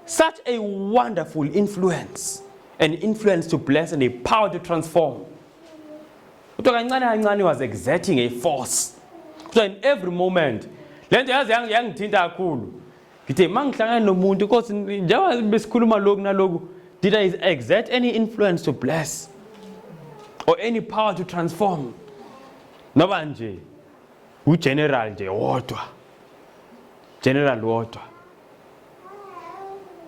Such a wonderful influence, an influence to bless and a power to transform. Kancane was exerting a force. In every moment, lento yazi yangithinta kakhulu. Ngithe mangihlangana nomuntu inkosi njengoba besikhuluma lokhu naloku, did I exert any influence to bless or any power to transform? Noba nje ugeneral nje wodwa. General wodwa.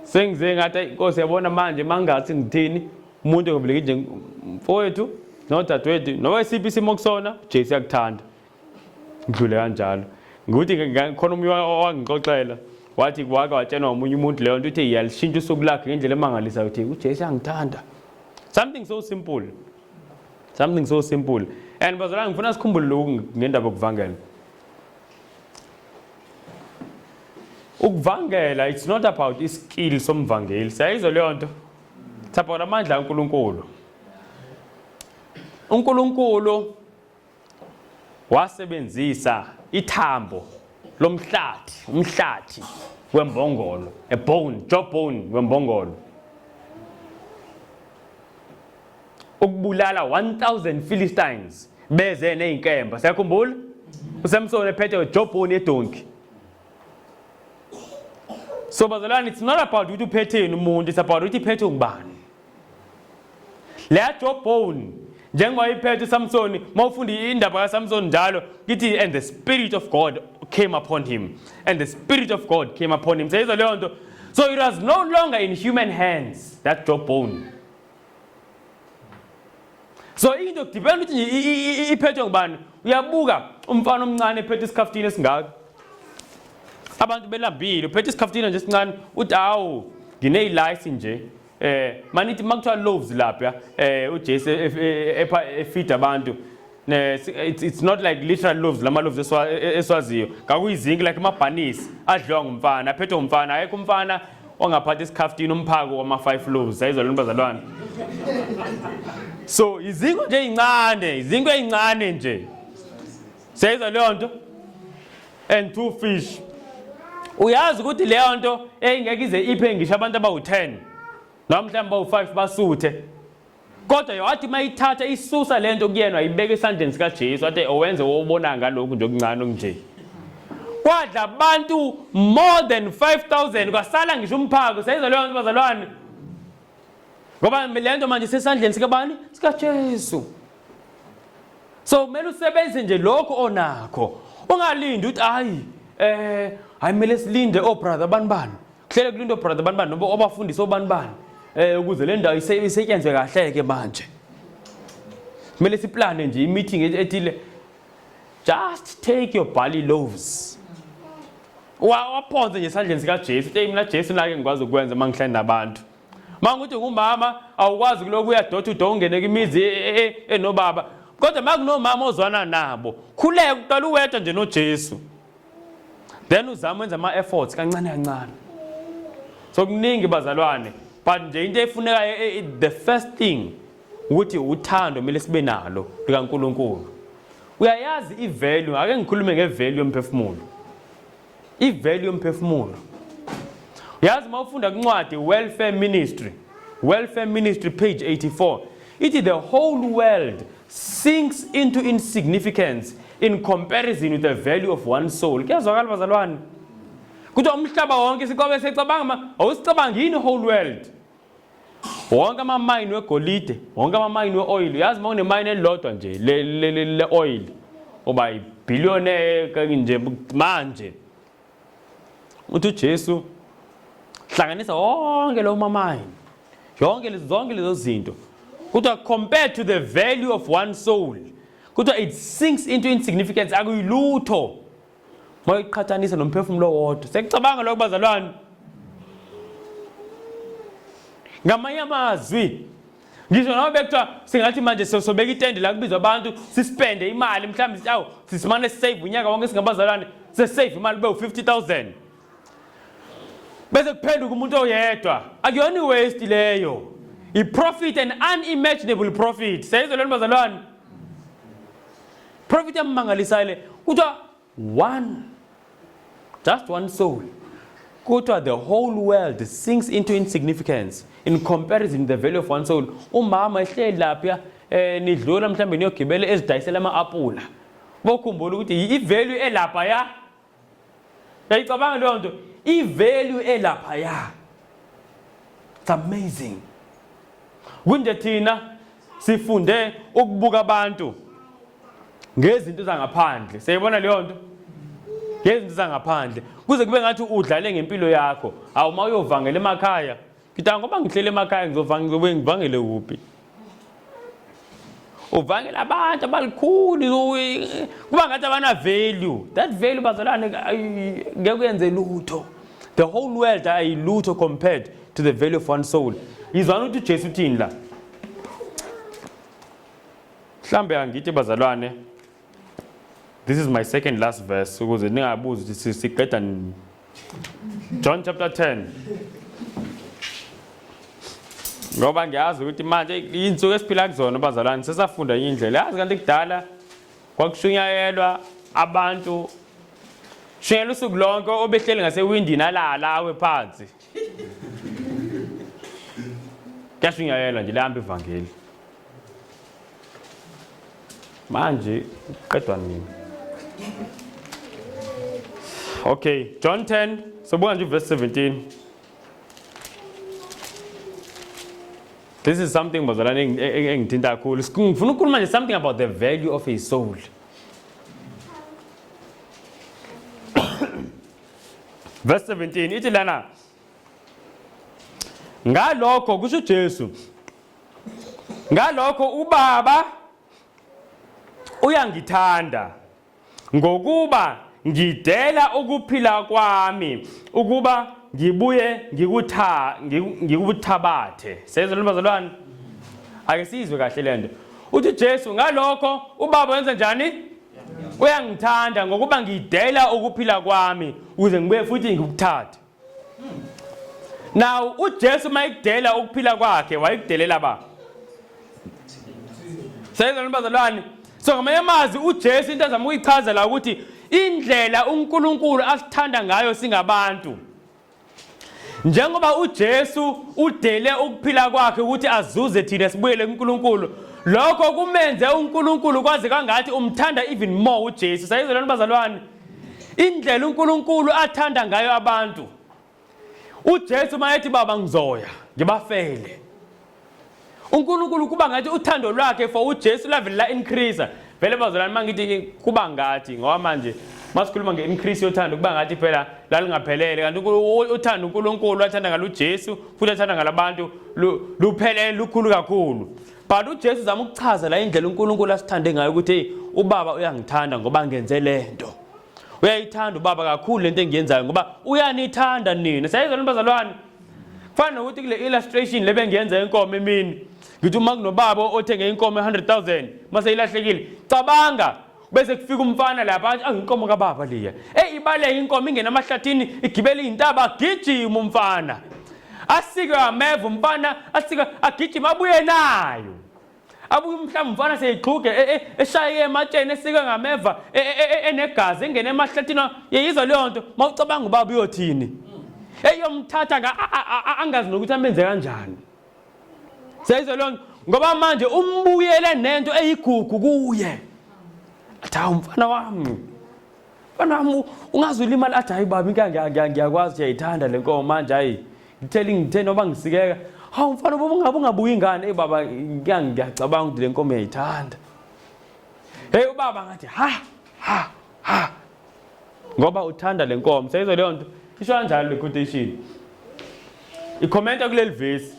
Sengize ngathi inkosi yabona manje mangathi ngithini umuntu ngobuleki nje mfowethu nodadewethu noba isiphi isimo kusona uJesu yakuthanda. Ngidlule kanjalo. Nguthi khona umnye wangixoxela wathi kwake watshena umunye umuntu leyo nto uthi iyalishintsha usuku lakhe ngendlela emangalisa uthi uJesu yangithanda. Something so simple. Something so simple. And bazalwane ngifuna sikhumbule lokhu ngendaba yokuvangela. Ukuvangela, it's not about iskill somvangeli. Sayizwa leyo nto. It's about amandla kaNkulunkulu. uNkulunkulu wasebenzisa ithambo umhlathi wembongolo, a bone, jawbone wembongolo, ukubulala 1000 Philistines beze nezinkemba. Siyakhumbula uSamson ephethe jawbone yedonki. So bazalwane, it's not about ukuthi uphetheni umuntu, it's about ukuthi iphethe ngubani. Le jawbone njengoba iphethe uSamson, mawufunda indaba kaSamson njalo kithi and the spirit of God came upon him, and the spirit of God came upon him. Sayizwa leyo nto. So it was no longer in human hands, that jawbone. So into depend ukuthi iphethe ngubani. Uyabuka umfana omncane ephethe isikhaftini esingaka, abantu belambile uphethe isikhaftini nje esincane uthi awu ngine license nje manithi makuthiwa loaves lapha uJesu efeed abantu. It's not like literal loaves, lama loaves eswaziyo kakuyizinki like amabhanisi adliwa ngumfana aphethe umfana. Ayekho umfana ongaphatha isikhaftini umphako wama 5 loaves. Sayizwa lo bazalwane. So izinto nje ezincane, izinto ezincane nje. Sayizwa leyo nto. And 2 fish. Uyazi ukuthi leyo nto engeke ize iphe ngisho abantu abawu10 namhlanje bawu5 basuthe. Kodwa yathi mayithatha isusa lento kuyena ayibeka esandleni sikaJesu athi owenze wobona ngalokhu nje okuncane okunje. Kwadla abantu more than 5,000 kwasala ngisho umphako sayizwa leyo nto bazalwane. Ngoba le nto manje sesandleni sikabani? SikaJesu. So kumele usebenze nje lokho onakho. Ungalindi uthi hayi mele silinde brother banibani. Kuhlele kulinda brother banibani noma obafundisi obanibani. Ukuze le ndawo isetyenzwe kahle ke manje. Kumele siplane nje i-meeting ethile. Just take your barley loaves. Waphonze nje esandleni sikaJesu. Uthi mina Jesu nake ngikwazi ukwenza mangihlala nabantu. Manguthi ngumama awukwazi kuloko uya door to door ungene kwimizi enobaba. Kodwa makunomama ozwana nabo. Khuleka uqala uwedwa nje noJesu. Then uzama wenza ama efforts kancane kancane. So kuningi bazalwane, but nje into efuneka the first thing ukuthi uthando mele sibe nalo likaNkulunkulu. Uyayazi ivalue, ake ngikhulume ngevalue yomphefumulo. Ivalue yomphefumulo. Uyazi mawufunda kuncwadi welfare ministry page 84. Ithi the whole world sinks into insignificance in comparison with the value of one soul. Kuyazwakala bazalwane? Kuthi umhlaba wonke sikobe secabanga awusicabanga yini whole world. Wonke ama mine wegolide, wonke ama mine weoil. Yazi mawune mine elilodwa nje le oil. Oba ibillionaire nje manje. Uthi uJesu hlanganisa wonke lo mine. Zonke lezo zinto. Kuthiwa compared to the value of one soul. Kuthiwa it sinks into insignificance akuyilutho. Mayiqhathanisa nomphefumulo wodwa. Sekucabanga lokho bazalwane. Ngamanye amazwi ngisho noma bekuthiwa singathi manje sobeka itende la kubizwa abantu sispende imali mhlawumbe sisimane save unyaka wonke singabazalwane sesave imali be 50,000. Bese kuphenduka umuntu oyedwa. Akuyona waste leyo. I-profit and unimaginable profit. Sayizwa lento bazalwane. Profit yamangalisale. Kuthiwa just one soul. Kuthiwa the whole world sinks into insignificance in comparison to the value of one soul. Umama ehleli lapha nidlula mhlambe niyogibela ezidayisela ama-apula. Bokhumbula ukuthi i-value elapha ya. Yayicabanga leyo nto. I-value elapha ya. It's amazing. Kunje thina sifunde ukubuka abantu ngezinto zangaphandle. Siyibona leyo nto? Ngezinto zangaphandle. Kuze kube ngathi udlale ngempilo yakho. Awu mawuyovangela emakhaya. Ngithi ngoba ngihlele emakhaya ngivangele kuphi? Uvangela abantu abalikhulu kuba ngathi abana value. That value bazalwane ngeke kuyenze lutho. The whole world ayilutho compared to the value of one soul. Izwana ukuthi uJesu uthini la? Mhlambe angithi bazalwane. This is my second last verse ukuze ningabuza ukuthi siqeda John chapter 10. Ngoba ngiyazi ukuthi manje insuku esiphila kuzona bazalwane sesafunda indlela. Yazi kanti kudala kwakushunyayelwa abantu shela usuku lonke obehleli ngasewindini alalawe phansi. Kuyashunyayelwa nje lihamba ivangeli. Manje qedwa nini? Okay, John 10, so buka nje verse 17. This is something bazalwane engithinta kakhulu. Ngifuna ukukhuluma nje something about the value of a soul. Verse 17 ithi lana ngalokho kusho uJesu. Ngalokho uBaba uyangithanda ngokuba ngidela ukuphila kwami ukuba ngibuye ngikuthabathe. Sezwe bazalwane. Ake sizwe kahle lento. Uthi Jesu ngalokho uBaba wenza njani? Uyangithanda ngokuba ngidela ukuphila kwami ukuze ngibuye futhi ngikuthathe. Now uJesu mayikudela ukuphila kwakhe wayikudelela ba. Sezwe bazalwane. So ngamanye amazwi uJesu into azama ukuyichaza la ukuthi indlela uNkulunkulu asithanda ngayo singabantu. Njengoba uJesu udele ukuphila kwakhe ukuthi azuze thina sibuyele kuNkulunkulu. Lokho kumenze uNkulunkulu kwazi kangathi umthanda even more uJesu. Sayizwe lona bazalwane. indlela uNkulunkulu athanda ngayo abantu. uJesu mayethi baba ngizoya ngibafele. uNkulunkulu kuba ngathi uthando lwakhe for uJesu lavele la increase. Vele bazalwane mangithi kuba ngathi ngoba manje masikhuluma nge-increase yothando kuba ngathi phela lalingaphelele kanti uthando uNkulunkulu athanda ngalo uJesu futhi athanda ngalabantu luphelele lukhulu kakhulu. But uJesu zama ukuchaza la indlela uNkulunkulu asithande ngayo ukuthi ubaba uyangithanda ngoba ngenze lento. Uyayithanda ubaba kakhulu lento engiyenzayo ngoba uyanithanda nina. Sayizwa bazalwane. Kufana nokuthi kule illustration lebe ngiyenza inkomo emini. Ngithi uma kunobaba othenge inkomo 100,000 mase ilahlekile. Cabanga bese kufika umfana lapha athi inkomo kaBaba liya. Ibale inkomo ingena amahlathini igibele izintaba agijima umfana. Asike ameva umfana asike agijima abuye nayo. Abuye mhlawumbe umfana seyixhuge eshaye ematsheni esike ngameva enegazi engene emahlathini yeyizwa leyo nto mawucabanga ubaba uyothini. Eyomthatha angazi nokuthi amenze kanjani. Sayizwa leyo nto ngoba manje umbuyele nento eyigugu kuye. Athi umfana wami ungazula imali athi hayi baba ngiyakwazi uyayithanda lenkomo manje hayi ngithe noba ngisikeka umfana baba ungabuyi ingane baba ngiyacabanga ukuthi lenkomo uyayithanda. Ubaba ngathi ha ngoba uthanda lenkomo. Sayizwa leyo nto isho kanjalo le quotation. Ikhomenta kuleli verse.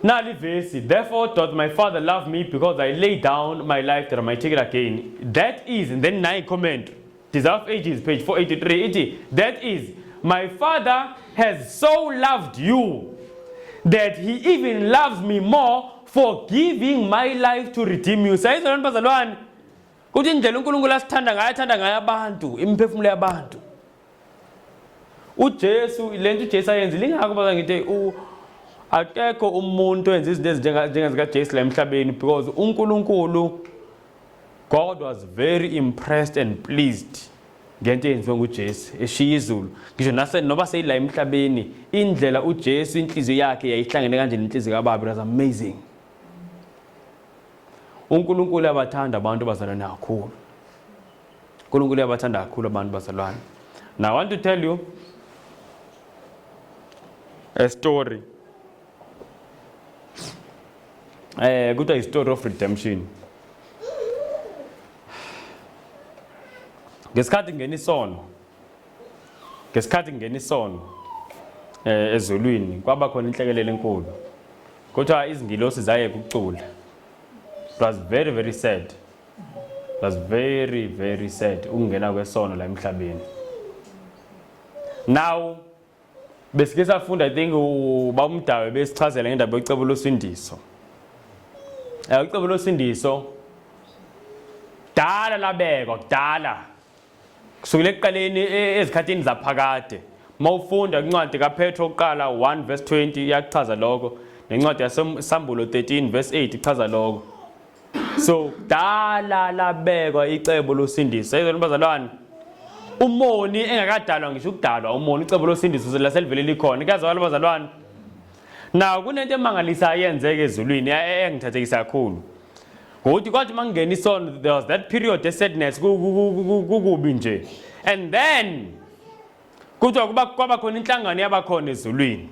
Nali verse, therefore doth my Father love me because I lay down my life that I might take it again. That is, and then 9 comment, Desire of Ages, page 483, that is, my Father has so loved you that he even loves me more for giving my life to redeem you. Sayizwa lona bazalwane. Kuthi indlela uNkulunkulu asithanda ngayo athanda ngayo abantu, imiphefumulo yabantu. uJesu lento uJesu ayenzile ingakho baza ngithi akekho umuntu enza izinto njengezika Jesu la emhlabeni because uNkulunkulu God was very impressed and pleased ngento eyenziwe nguJesu eshiya izulu. Ngisho noba seyila emhlabeni indlela uJesu inhliziyo yakhe yayihlangene kanjani inhliziyo kaBaba. It was amazing. uNkulunkulu uyabathanda abantu bazalwane kakhulu. uNkulunkulu uyabathanda kakhulu abantu bazalwane. Now I want to tell you a story. Kuthiwa i-story of redemption. Ngesikhathi ngena isono ezulwini kwaba khona inhlekelele enkulu. Kuthiwa izingilosi zayeka ukucula. It was very very sad. It was very very sad ukungena kwesono la emhlabeni. Now besike safunda I think uba umdawe besichazela ngendaba yocebo losindiso. Ucebo losindiso dala labekwa kudala kusukela ekuqaleni ezikhathini zaphakade. Mawufunda incwadi kaPetro oqala 1 verse 20 iyachaza lokho, nencwadi yaseSambulo 13 verse 8 ichaza lokho. So dala labekwa icebo losindiso. Yizona bazalwane, umoni engakadalwa ngisho ukudalwa umoni icebo losindiso laselivele likhona. Kuyazwakala bazalwane. Now kunento emangalisa yenzeke ezulwini engithathekisa kakhulu. Ngokuthi kwathi mangena isono there was that period of sadness kukubi nje. And then kuthiwa kwaba khona inhlangano yabakhona ezulwini.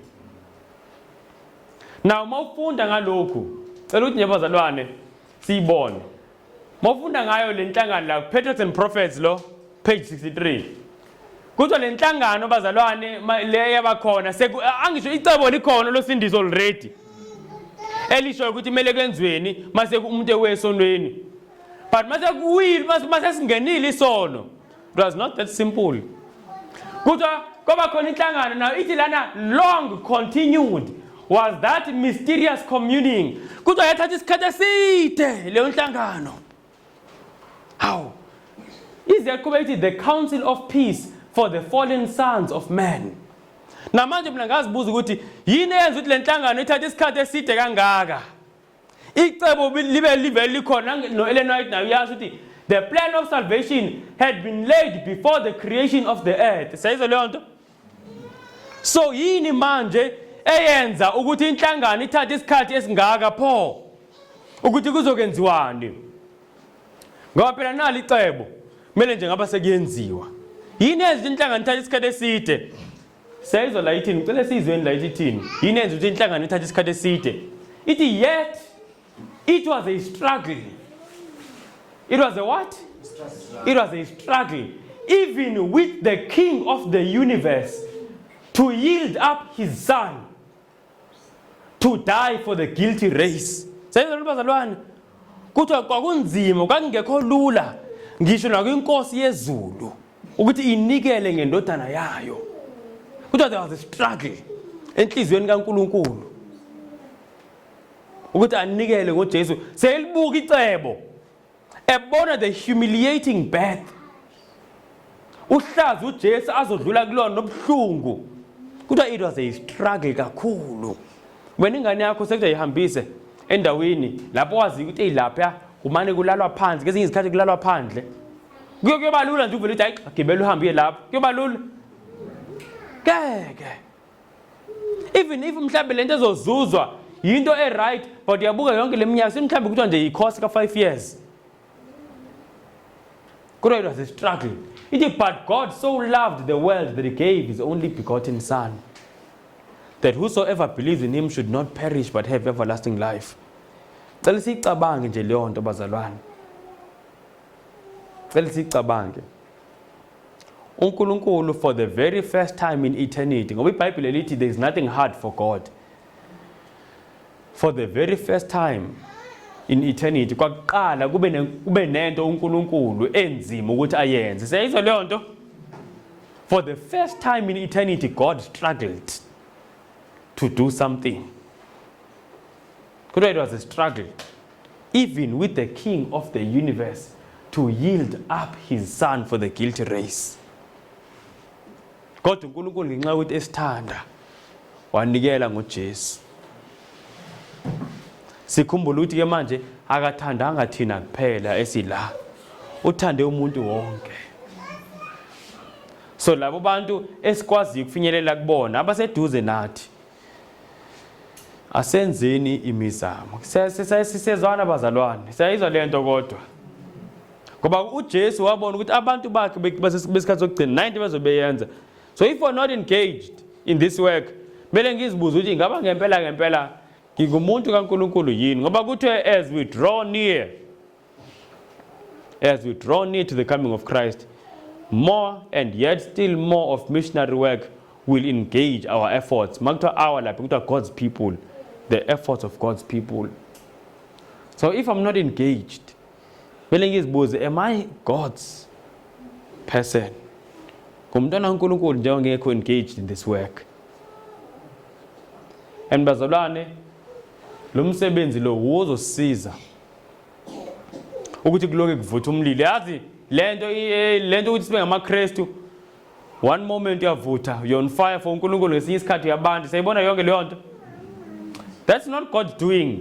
Now mawufunda ngalokhu cela ukuthi nyabazalwane siyibone. Mawufunda ngayo le nhlangano la Patriarchs and Prophets lo page 63. Kuthiwa le nhlangano bazalwane le yabakhona angisho icebo likhona losindiso already. Elisho ukuthi kumele kwenziweni mase umuntu ewesonweni. But mase singenile isono. It was not that simple. Kuthiwa kwaba khona inhlangano now ithi lana long continued was that mysterious communing. Kuthiwa yathatha isikhathi eside leyo nhlangano. How? Ize yaqhubeka the Council of Peace for the fallen sons of men. Namanje mina ngazibuza ukuthi yini eyenza ukuthi le nhlangano ithatha isikhathi eside kangaka. Icebo libe likhona no-Ellen White nayo yazi ukuthi the plan of salvation had been laid before the creation of the earth. Sayizwa leyo nto? So yini manje eyenza ukuthi inhlangano ithatha isikhathi esingaka pho ukuthi kuzokwenziwani? Ngoba phela nali icebo kumele nje ngaba sekuyenziwa. Yini enza inhlangano ithatha isikhathi eside? Siyizwa la ithini, ngicela sizweni la ithini. Yini enza ukuthi inhlangano ithatha isikhathi eside? Ithi yet it was a struggle. It was a what? It was a struggle. Even with the king of the universe to yield up his son to die for the guilty race. Sayizwa bazalwane, kuthiwa kwakunzima, kwakungekho lula ngisho nakwinkosi yezulu ukuthi inikele ngendodana yayo. Kuthiwa there was a struggle enhlizweni kaNkulunkulu ukuthi anikele ngoJesu. Selibuka icebo, ebona the humiliating birth, uhlazi uJesu azodlula kulona nobuhlungu. Kuthiwa it was a struggle kakhulu. Wena ingane yakho sekuthiwa ihambise endaweni lapho wazi ukuthi eyilapha kumane kulalwa phansi, kezinye izikhathi kulalwa phandle. Kuyoba lula nje uvele uthi hayi agibele uhambe lapho. Kuyoba lula. Ngeke. Even if mhlambe lento ezozuzwa yinto right, but uyabuka yonke leminyaka simhlambe kuthiwa nje ikhosi ka5 years. Kuthiwa it was a struggle. But God so loved the world that he gave his only begotten son, that whosoever believes in him should not perish but have everlasting life. Cela sicabange nje leyo nto bazalwane. Cela sicabange. uNkulunkulu for the very first time in eternity, ngoba iBhayibheli lithi there is nothing hard for God. For the very first time in eternity kwakuqala kube nento uNkulunkulu enzima ukuthi ayenze. Siyayizwa leyo nto? For the first time in eternity God struggled to do something. It was a struggle, even with the king of the universe, to yield up his son for the guilty race. Kodwa uNkulunkulu ngenxa yokuthi esithanda wanikela ngoJesu. Sikhumbula ukuthi ke manje akathandanga thina kuphela esila, uthande umuntu wonke. So labo bantu esikwazi ukufinyelela kubona abaseduze nathi, asenzeni imizamo. Sisezwana bazalwane, siyayizwa lento kodwa. Ngoba uJesu wabona ukuthi abantu bakhe besikhathi sokugcina 90 bazobeyenza. So if we're not engaged in this work, mele ngizibuza ukuthi ngaba ngempela ngingumuntu kaNkulunkulu yini? Ngoba kuthiwe as we draw near to the coming of Christ, more and yet still more of missionary work will engage our efforts. Makuthiwa our lapha kuthiwa God's people, the efforts of God's people. So if I'm not engaged, mele ngizibuze, am I God's person? Ngumntwana kaNkulunkulu njengoba ngekho engaged in this work. And bazalwane, lo msebenzi lo uzosiza ukuthi kuloke kuvutha umlilo. Yazi lento ukuthi sibe ngamaKristu, one moment uyavutha, you're on fire for uNkulunkulu, ngesinye isikhathi yabantu. Sayibona yonke leyo nto? That's not God doing.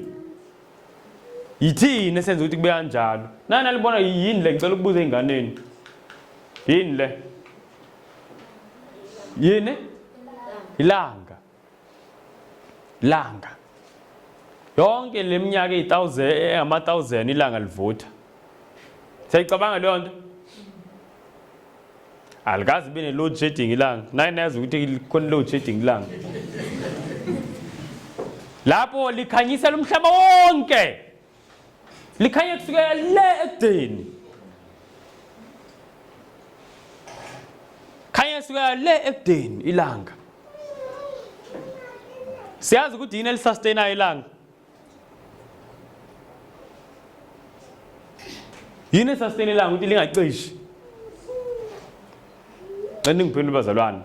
Yithini esenza ukuthi kube kanjalo? Nani alibona yini le? Ngicela ukubuza einganeni. Yini le? Yini? Ilanga. Yonke leminyaka ama-1000 ilanga livutha. Siyayicabanga leyo nto? Alikazi bene load shedding ilanga. Nani yazi ukuthi khona load shedding ilanga. Lapho likhanyisa lumhlaba wonke. Likhanya kusukela le ekudeni. Khanya kusukela le ekudeni ilanga. Siyazi ukuthi yini elisustain ilanga? Yini sustain ilanga ukuthi lingacishi? Ngiphendula bazalwane.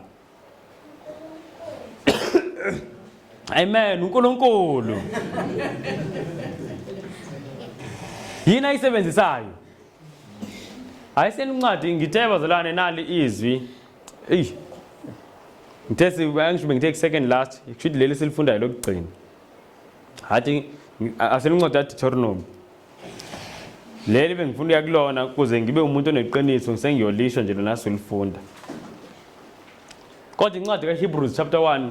Amen, uNkulunkulu. Yini ayisebenzisayo? Ayisenincwadi ngithe bazalwane nali izwi. Ngithe second last, should leli silifundayo lokugcina. Hathi asenincwadi yaDeuteronomy. Leli bengifunda kulona kuze ngibe umuntu oneqiniso ngisengiyolisho nje lona silifunda. Kodwa incwadi kaHebrews chapter 1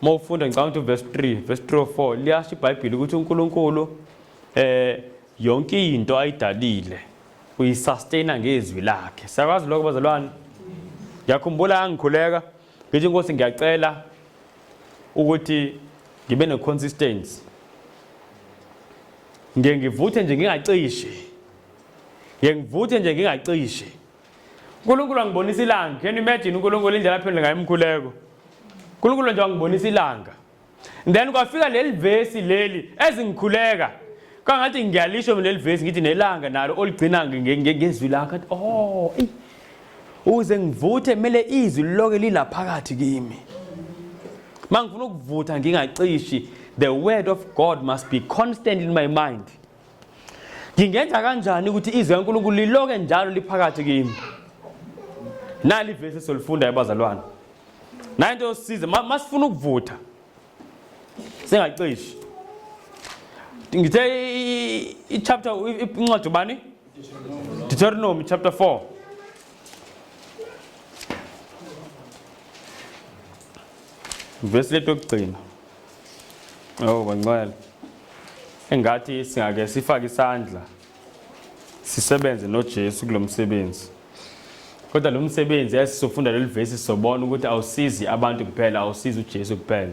mawufunda ngicabanga verse 3 or 4 liyasho iBhayibheli ukuthi uNkulunkulu yonke into ayidalile uyisustaina ngezwi lakhe. Sakwazi lokho bazalwane? Ngiyakhumbula ngikhuleka ngithi Nkosi ngiyacela ukuthi ngibe neconsistency. Ngivuthe nje ngingacishi. Ngivuthe nje ngingacishi. uNkulunkulu angibonisa ilanga. Can you imagine uNkulunkulu indlela aphendule ngayo umkhuleko? uNkulunkulu nje angibonisa ilanga. Then kwafika leli verse leli ezingikhuleka. Kangathi ngiyalisho mina leli verse ngithi nelanga nalo oligcina ngezwi lakhe. Oh, uze ngivuthe mele izwi lonke lilaphakathi kimi. Mangifuna ukuvutha ngingacishi, the word of God must be constant in my mind. Ngingenza kanjani ukuthi izwi kaNkulunkulu liloke njalo liphakathi kimi? Nali verse solifunda yabazalwane. Nanto yosiza masifuna ukuvutha. Singacishi. Ngithe i-chapter incwadi bani? Deuteronomy chapter 4. Verse lethu yokugcina. Oh bangcwele. Engathi singake sifake isandla. Sisebenze noJesu kulomsebenzi. Kodwa lo msebenzi esizofunda leli verse sizobona ukuthi awusizi abantu kuphela, awusizi uJesu kuphela.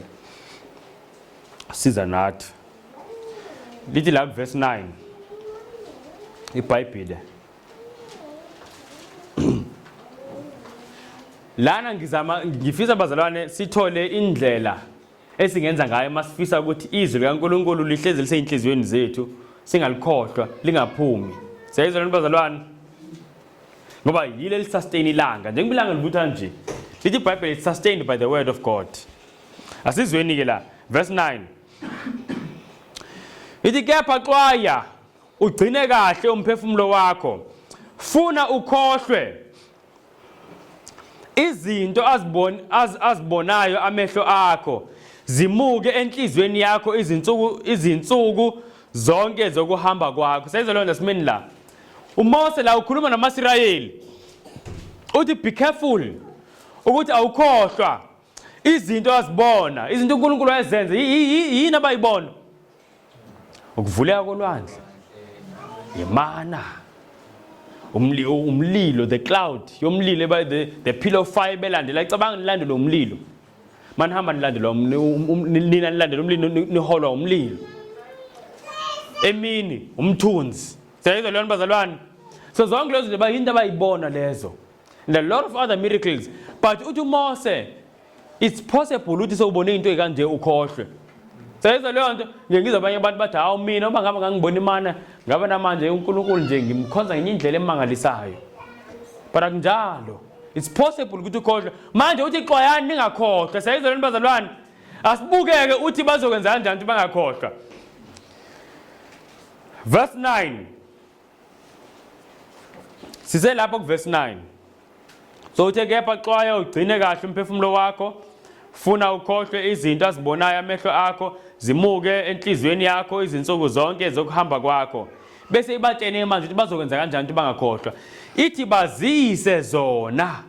Siza nathi. Lithi la verse 9. iBhayibheli. Lana ngifisa bazalwane sithole indlela esingenza ngayo masifisa ukuthi izwi likaNkulunkulu lihlezi liseyinhliziyweni zethu, singalikhohlwa, lingaphumi. Siyayizwa bazalwane? Ngoba yile lisustain ilanga. Njengoba ilanga livutha nje. Lithi iBhayibheli is sustained by the word of God. Asizweni ke la verse 9. Ithi kepha xwaya ugcine kahle umphefumulo wakho. Funa ukhohlwe izinto azibonayo amehlo akho, zimuke enhlizweni yakho izinsuku zonke zokuhamba kwakho. Sayizwa lona simeni la. uMose la ukhuluma namaSirayeli. Uthi be careful ukuthi awukhohlwa izinto azibona, izinto uNkulunkulu ayenza. Yini abayibona? Ukuvuleka kolwandle, imana, umlilo, the cloud, yomlilo the pillar of fire belandela. Icabanga nilandela umlilo. Manihamba nilandela nina nilandela umlilo niholwa umlilo. Emini umthunzi. Sayizwa leyo bazalwane. So zonke lezo zinto bayinto abayibona lezo. And a lot of other miracles. But uthi uMose, it's possible ukuthi sewubone into ekanje ukhohlwe. Sayizwa leyo nto ngiyengizwa abanye abantu bathi hawu mina uma ngaba ngangibona imana ngaba namanje uNkulunkulu nje ngimkhonza ngenye indlela emangalisayo. But akunjalo. It's possible ukuthi ukhohlwe. Manje uthi xwayani ningakhohlwa. Sayizwa lento bazalwane. Asibukeke uthi bazokwenza kanjani ukuthi bangakhohlwa. Verse 9. Sise lapha ku verse 9. So uthe kepha xwaya ugcine kahle umphefumulo wakho. Funa ukhohlwe izinto azibonayo amehlo akho, zimuke enhlizweni yakho izinsuku zonke zokuhamba kwakho. Bese ibatshene manje ukuthi bazokwenza kanjani ukuthi bangakhohlwa. Ithi bazise zona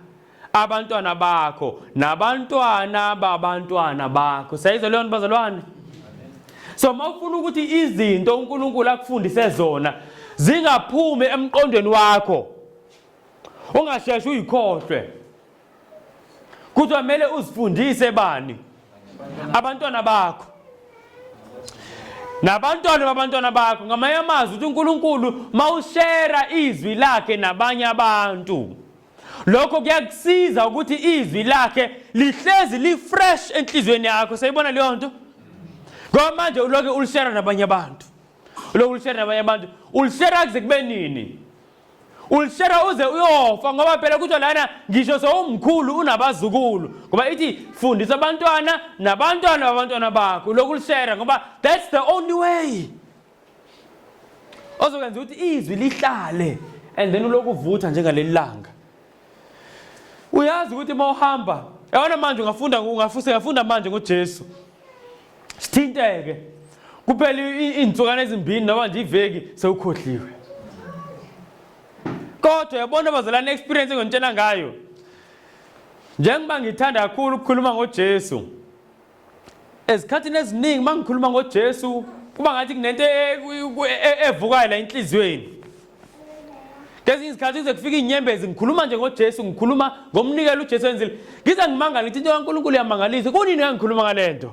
abantwana bakho nabantwana babantwana bakho. Sayizwa leyo bazalwane? So mawufuna ukuthi izinto uNkulunkulu akufundise zona zingaphumi emqondweni wakho, ungasheshi uyikhohlwe. Kuthiwa kumele uzifundise bani? Abantwana bakho. Nabantwana babantwana bakho. Ngamanye amazwi uthi uNkulunkulu mawushare izwi lakhe nabanye abantu, lokho kuyakusiza ukuthi izwi lakhe lihlezi li-fresh enhlizweni yakho. Sayibona leyo nto? Ngoba manje uloke ulishare nabanye abantu. Uloke ulishare nabanye abantu. Ulishare kuze kube nini? Ulishare uze uyofa ngoba phela kuthiwa lana ngisho sowumkhulu unabazukulu. Ngoba ithi fundisa abantwana nabantwana babantwana bakho. Uloke ulishare ngoba that's the only way. Ozokwenza ukuthi izwi lihlale and then uloke uvutha njengaleli langa. Uyazi ukuthi mawuhamba, yabona manje ungafunda manje ngoJesu. Sithinteke. Kuphela insukana ezimbini noma nje iveki sewukhohliwe. Kodwa yabona bazalana experience engitshela ngayo. Njengoba ngithanda kakhulu ukukhuluma ngoJesu. Ezikhathini eziningi mangikhuluma ngoJesu kuba ngathi kunento evukayo la enhlizweni. Ngezinye izikhathi kuze kufika inyembezi ngikhuluma nje ngoJesu, ngikhuluma ngomnikelo uJesu wenzile. Ngiza ngimangala ngithi into kaNkulunkulu iyamangalisa. Kunini ngikhuluma ngalento?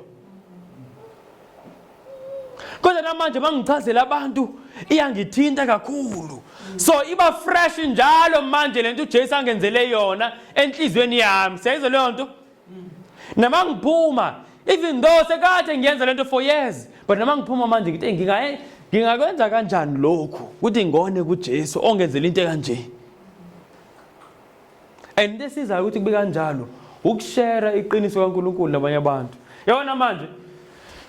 Kodwa namanje mangichazela abantu iyangithinta kakhulu. So iba fresh njalo manje lento uJesu angenzele yona enhlizweni yami. Siyayizwa leyo nto? Nama ngiphuma, even though sekade ngiyenza lento for years, but nama ngiphuma manje ngithi ngingakwenza kanjani lokhu? Ukuthi ngone kuJesu ongenzela into kanje. And this is ukuthi kube kanjalo, ukushare iqiniso kaNkulunkulu nabanye abantu. Yabona manje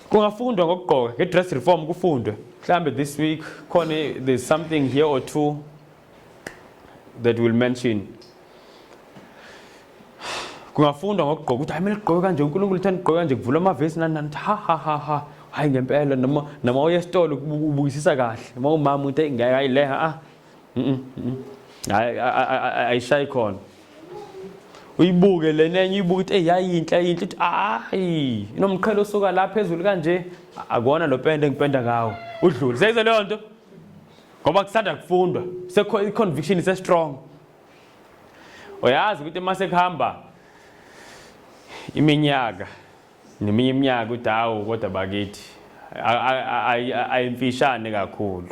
kungafundwa ngokugqoka nge-dress reform kufundwe. Mhlambe this week khona there's something here or two that we'll mention. Kungafundwa ngokugqoka ukuthi hayi mele ugqoke kanje, uNkulunkulu uthanda ugqoka kanje, kuvula amavesi nani ha hayi ngempela noma uye esitolo ubukisisa kahle noma umama uthi ngeke ayileha ayishayi khona. Uyibuke lenenye uyibuke ukuthi yayinhle uthi hayi inomqhelo osuka la phezulu kanje, akona lo pende ngipenda ngawo udlule. Seyizwe leyo nto ngoba kusanda kufundwa, sekho i-conviction is strong. Uyazi ukuthi mase kuhamba iminyaka neminye iminyaka uthi hawu kodwa bakithi ayimfishane kakhulu,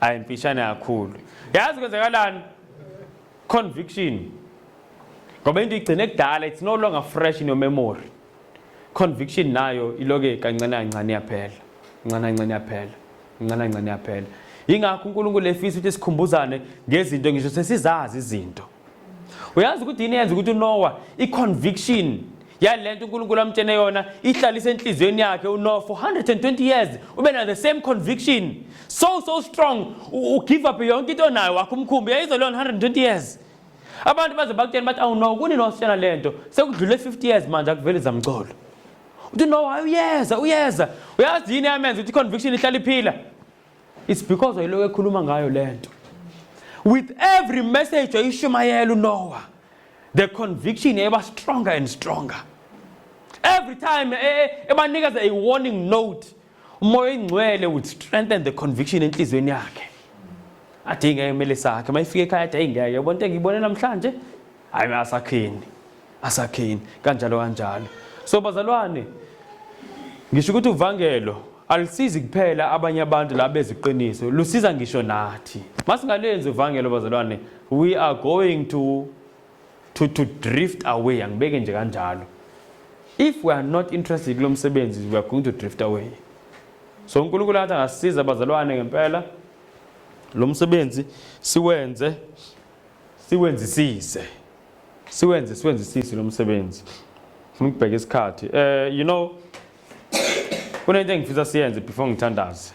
ayimfishane kakhulu. Yazi kwenzakalani? Conviction. Ngoba into igcine kudala, it's no longer fresh in your memory. Conviction nayo iloke kancane kancane yaphela, kancane yaphela. Ingakho uNkulunkulu efisa ukuthi sikhumbuzane ngezinto ngisho sesizazi izinto. Uyazi ukuthi yini yenza ukuthi uNoah i-conviction yalento uNkulunkulu amtshene yona ihlalise enhlizweni yakhe uNoah for 120 years ube na the same conviction, so strong give up yonke into nayo wakho umkhumbi. Yayizwa leyo 120 years. Abantu baze bakutshela bathi awu no kuni nosishana lento sekudlule 50 years manje akuvele zamcolo. Uthi no uyeza. Uyazi yini yamenza ukuthi conviction ihlala iphila? It's because wayiloke ekhuluma ngayo lento. With every message ayishumayela uNoah, the conviction yaba stronger and stronger. Every time ebanikeza a warning note, umoya ingcwele would strengthen the conviction enhlizweni yakhe. Athi ngeke emele sakhe mayifike ekhaya athi ngeke yabona into engiyibone namhlanje hayi asakhini kanjalo. So bazalwane, ngisho ukuthi uvangelo alisizi kuphela abanye abantu la beziqiniso, lusiza ngisho nathi. Masingalenzi uvangelo bazalwane, we are going to drift away. Angibeke nje kanjalo. If we are not interested kulo msebenzi, we are going to drift away. So uNkulunkulu athi angasiza bazalwane ngempela lo msebenzi siwenzisise lo msebenzi. Ngifuna ukubheka isikhathi. You know, kunento engifisa siyenze before ngithandaze.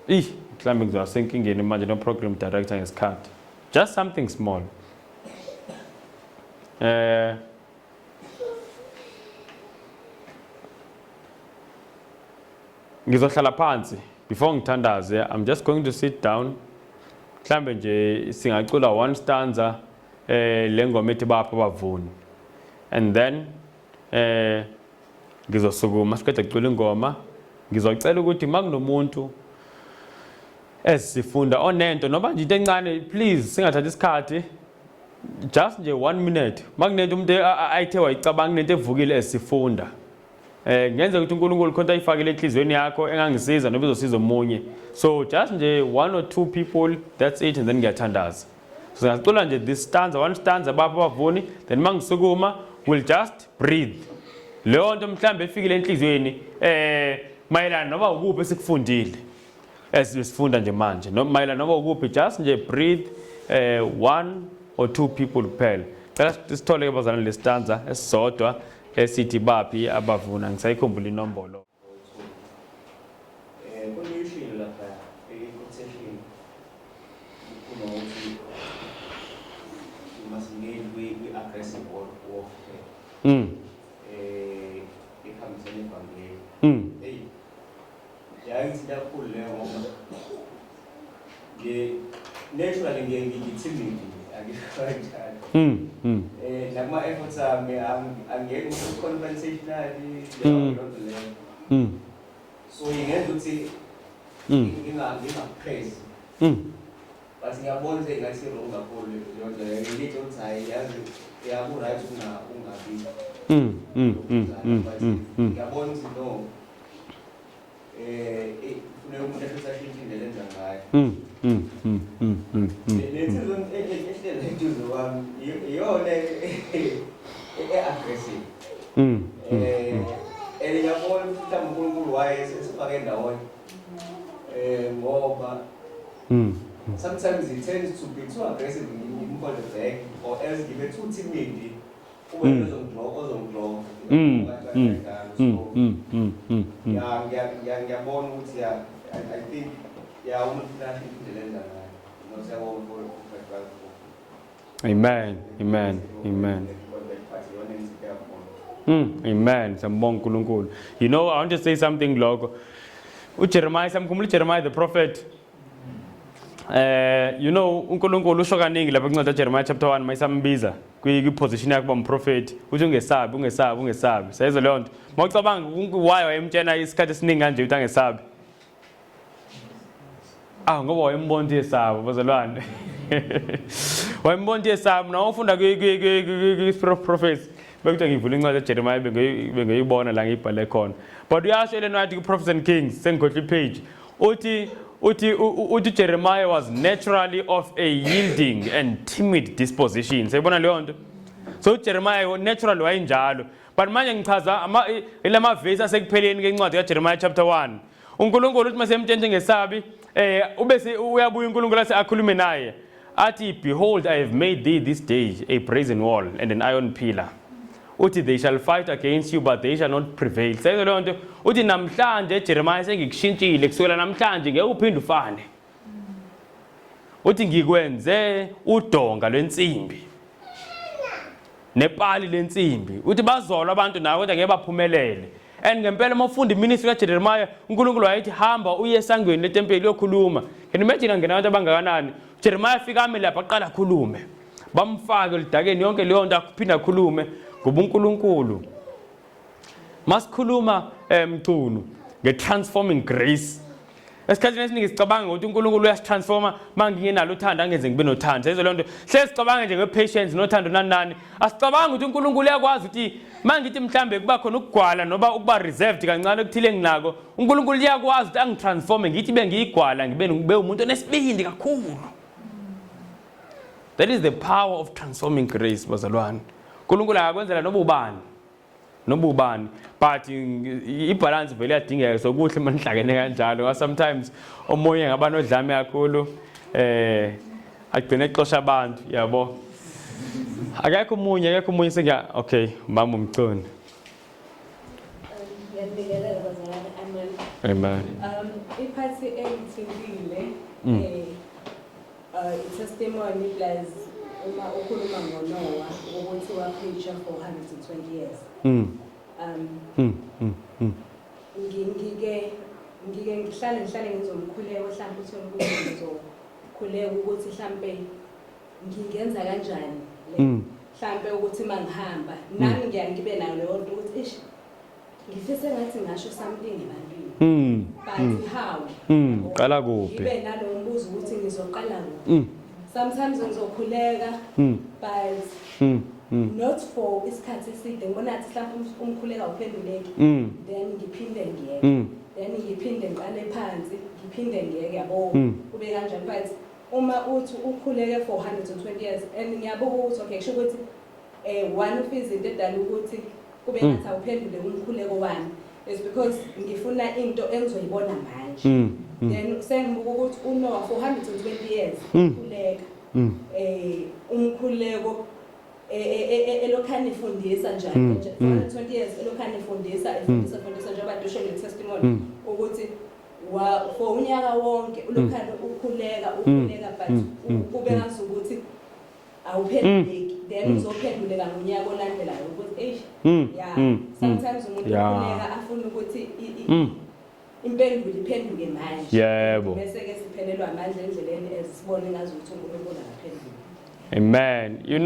Mhlambe ngizosenkingeni manje no program director ngesikhathi. Just something small. Ngizohlala phansi before ngithandaze. I'm just going to sit down. Mhlambe nje singacula one stanza lengoma ethi bapha bavuni. And then ngizosukuma siqeda kucula ingoma, ngizocela ukuthi makunomuntu esifunda onento noba nje into encane, please singathatha isikhathi, just nje 1 minute. Makunento umuntu ayithe wayicabanga nento evukile esifunda. Ngenze ukuthi uNkulunkulu khona ayifakile enhlizweni yakho engangisiza noba izosiza omunye. So just nje 1 or 2 people, that's it, and then ngiyathandaza. So ngicula nje this stanza, one stanza bapha bavuni, then mangisukuma we'll just breathe. Leyo nto mhlambe efikile enhlizweni mayelana noba ukuphi esikufundile esifunda nje manje, noma mayelana noba ukuphi, just nje breathe 1 or 2 people kuphela. Cela sithole ke bazalwane le stanza esisodwa esithi baphi abavuna. Ngisayikhumbula inombolo. Kunishilo lapha e-quotation uma uthi must engage with aggressive warfare. Ikhambisana evangeli. Hey. Yayithi kakhulu leyo ngoba naturally ngiyithini akufani. Nama efforts ami angeke conversationally lonto leyo. So ingenza ukuthi ngingapraise but ngiyabona sengathi wrong kakhulu leyo nto ngilithi ukuthi hayi yazi right ungabi ngiyabona ukuthi no ufuna umuntu esashintsha indlela enza ngayo lensizwa ehlele eduze kwami iyona e-aggressive ngiyabona mhlawumbe uNkulunkulu wayesifake ndawonye ngoba sometimes it tends to be too aggressive in the back or else give too timid ube ozongiblock ngiyabona ukuthi I think umuntu ufuna indlela enza ngayo nosiyabona Amen. Amen. Amen. Amen. Sambonga uNkulunkulu. You know, I want to say something logo. Jeremiah, Jeremiah the prophet. You know, uNkulunkulu usho kaningi lapha kuncwadi Jeremiah chapter 1 mayisambiza kwi-position yakhe kuba umprofeti. Uthi ungesabi. Sayizwa leyo nto. Mawucabanga why wayemtshena isikhathi esiningi kanje ukuthi angesabi. Ngoba wayembona yesabo bazalwane. Wayembona yesabo na ufunda kwi-prophets. Bekuthiwa ngivula incwadi Jeremiah bengiyibona la ngiyibhale khona. But uyasho le ncwadi ku-Prophets and Kings sengikhohle ipage. Uthi Jeremiah was naturally of a yielding and timid disposition. Sayibona leyo nto. So Jeremiah naturally wayinjalo. But manje ngichaza lama verse asekupheleni kencwadi kaJeremiah chapter 1. uNkulunkulu uthi masemtshenthe ngesabi ubese uyabuya uNkulunkulu akhulume naye. Athi, behold, I have made thee this day a brazen wall and an iron pillar. Uthi, they shall fight against you, but they shall not prevail. Sayizwa leyo nto. Uthi namhlanje Jeremiah sengikushintshile kusukela namhlanje ngeke uphinde ufane. Uthi ngikwenze udonga lwensimbi nepali lensimbi. Uthi bazolwa abantu nawe kodwa ngeke baphumelele. And ngempela mawufunda iministry kaJeremiah uNkulunkulu wayethi hamba uye esangweni letempeli uyokhuluma. Can you imagine ngena abantu abangakanani? Jeremiah fika ame lapha aqala akhulume. Bamfake lidakeni yonke leyo nto akuphinda akhulume ngoba uNkulunkulu. Masikhuluma mcuno nge-transforming grace. Esikhathini esiningi sicabanga ukuthi uNkulunkulu uyasitransforma mangingenalo uthando angenze ngibe nothando. Sayizwa leyo nto. Hle sicabanga nje nge-patience nothando nani. Asicabanga ukuthi uNkulunkulu uyakwazi ukuthi mangithi mhlambe kuba khona ukugwala noba ukuba reserved kancane okuthile nginako. uNkulunkulu uyakwazi ukuthi angitransforme ngithi bengiyigwala ngibe umuntu onesibindi kakhulu. That is the power of transforming grace bazalwane. uNkulunkulu akakwenzela noba ubani. But ibalance vele iyadingeka sokuhle manihlakene kanjalo. Sometimes omoya ngaba nodlame kakhulu agcine exosha abantu yabo. Akekho umunye sengiya okay mama umconi. Ngiyabingelela bazalwane. Amen. Iphathi engithindile testimony plus uma ukhuluma ngoNoah ukuthi wapreacher for 120 years. Ngike ngihlale ngizomkhuleka mhlawumbe uthole ukuthi ngizokhuleka ukuthi mhlawumbe ngingenza kanjani mhlawumbe ukuthi mangihamba nami ngibe nayo leyo nto ukuthi ish ngifise ngathi ngasho something ebantwini but how qala kuphi ngibe nalo mbuzo ukuthi ngizoqala kuphi. Sometimes ngizokhuleka but not for isikhathi eside ngibona ukuthi mhlawumbe umkhuleka uphenduleki then ngiphinde ngiyeke then ngiphinde ngiqale phansi ngiphinde ngiyeke yabo kube kanjani but uma uthi ukhuleke for 120 years and ngiyabuka ukuthi okay kusho ukuthi one of izinto edala ukuthi kube ngathi awuphendule umkhuleko wami is because ngifuna into engizoyibona manje. Then sengibuka ukuthi uNoah for 120 years ukhuleka umkhuleko elokhani ifundisa njalo 120 years elokhani ifundisa njengoba dusho le testimony ukuthi for unyaka wonke ulokhani ukhuleka but kube ngathi ukuthi awuphenduleki then uzophenduleka ngonyaka olandelayo ukuthi sometimes umuntu ukhuleka afuna ukuthi impendulo iphenduke manje yebo bese ke siphelelwa amandla endleleni esibone ngazi ukuthi uNkulunkulu akaphendula. Amen. You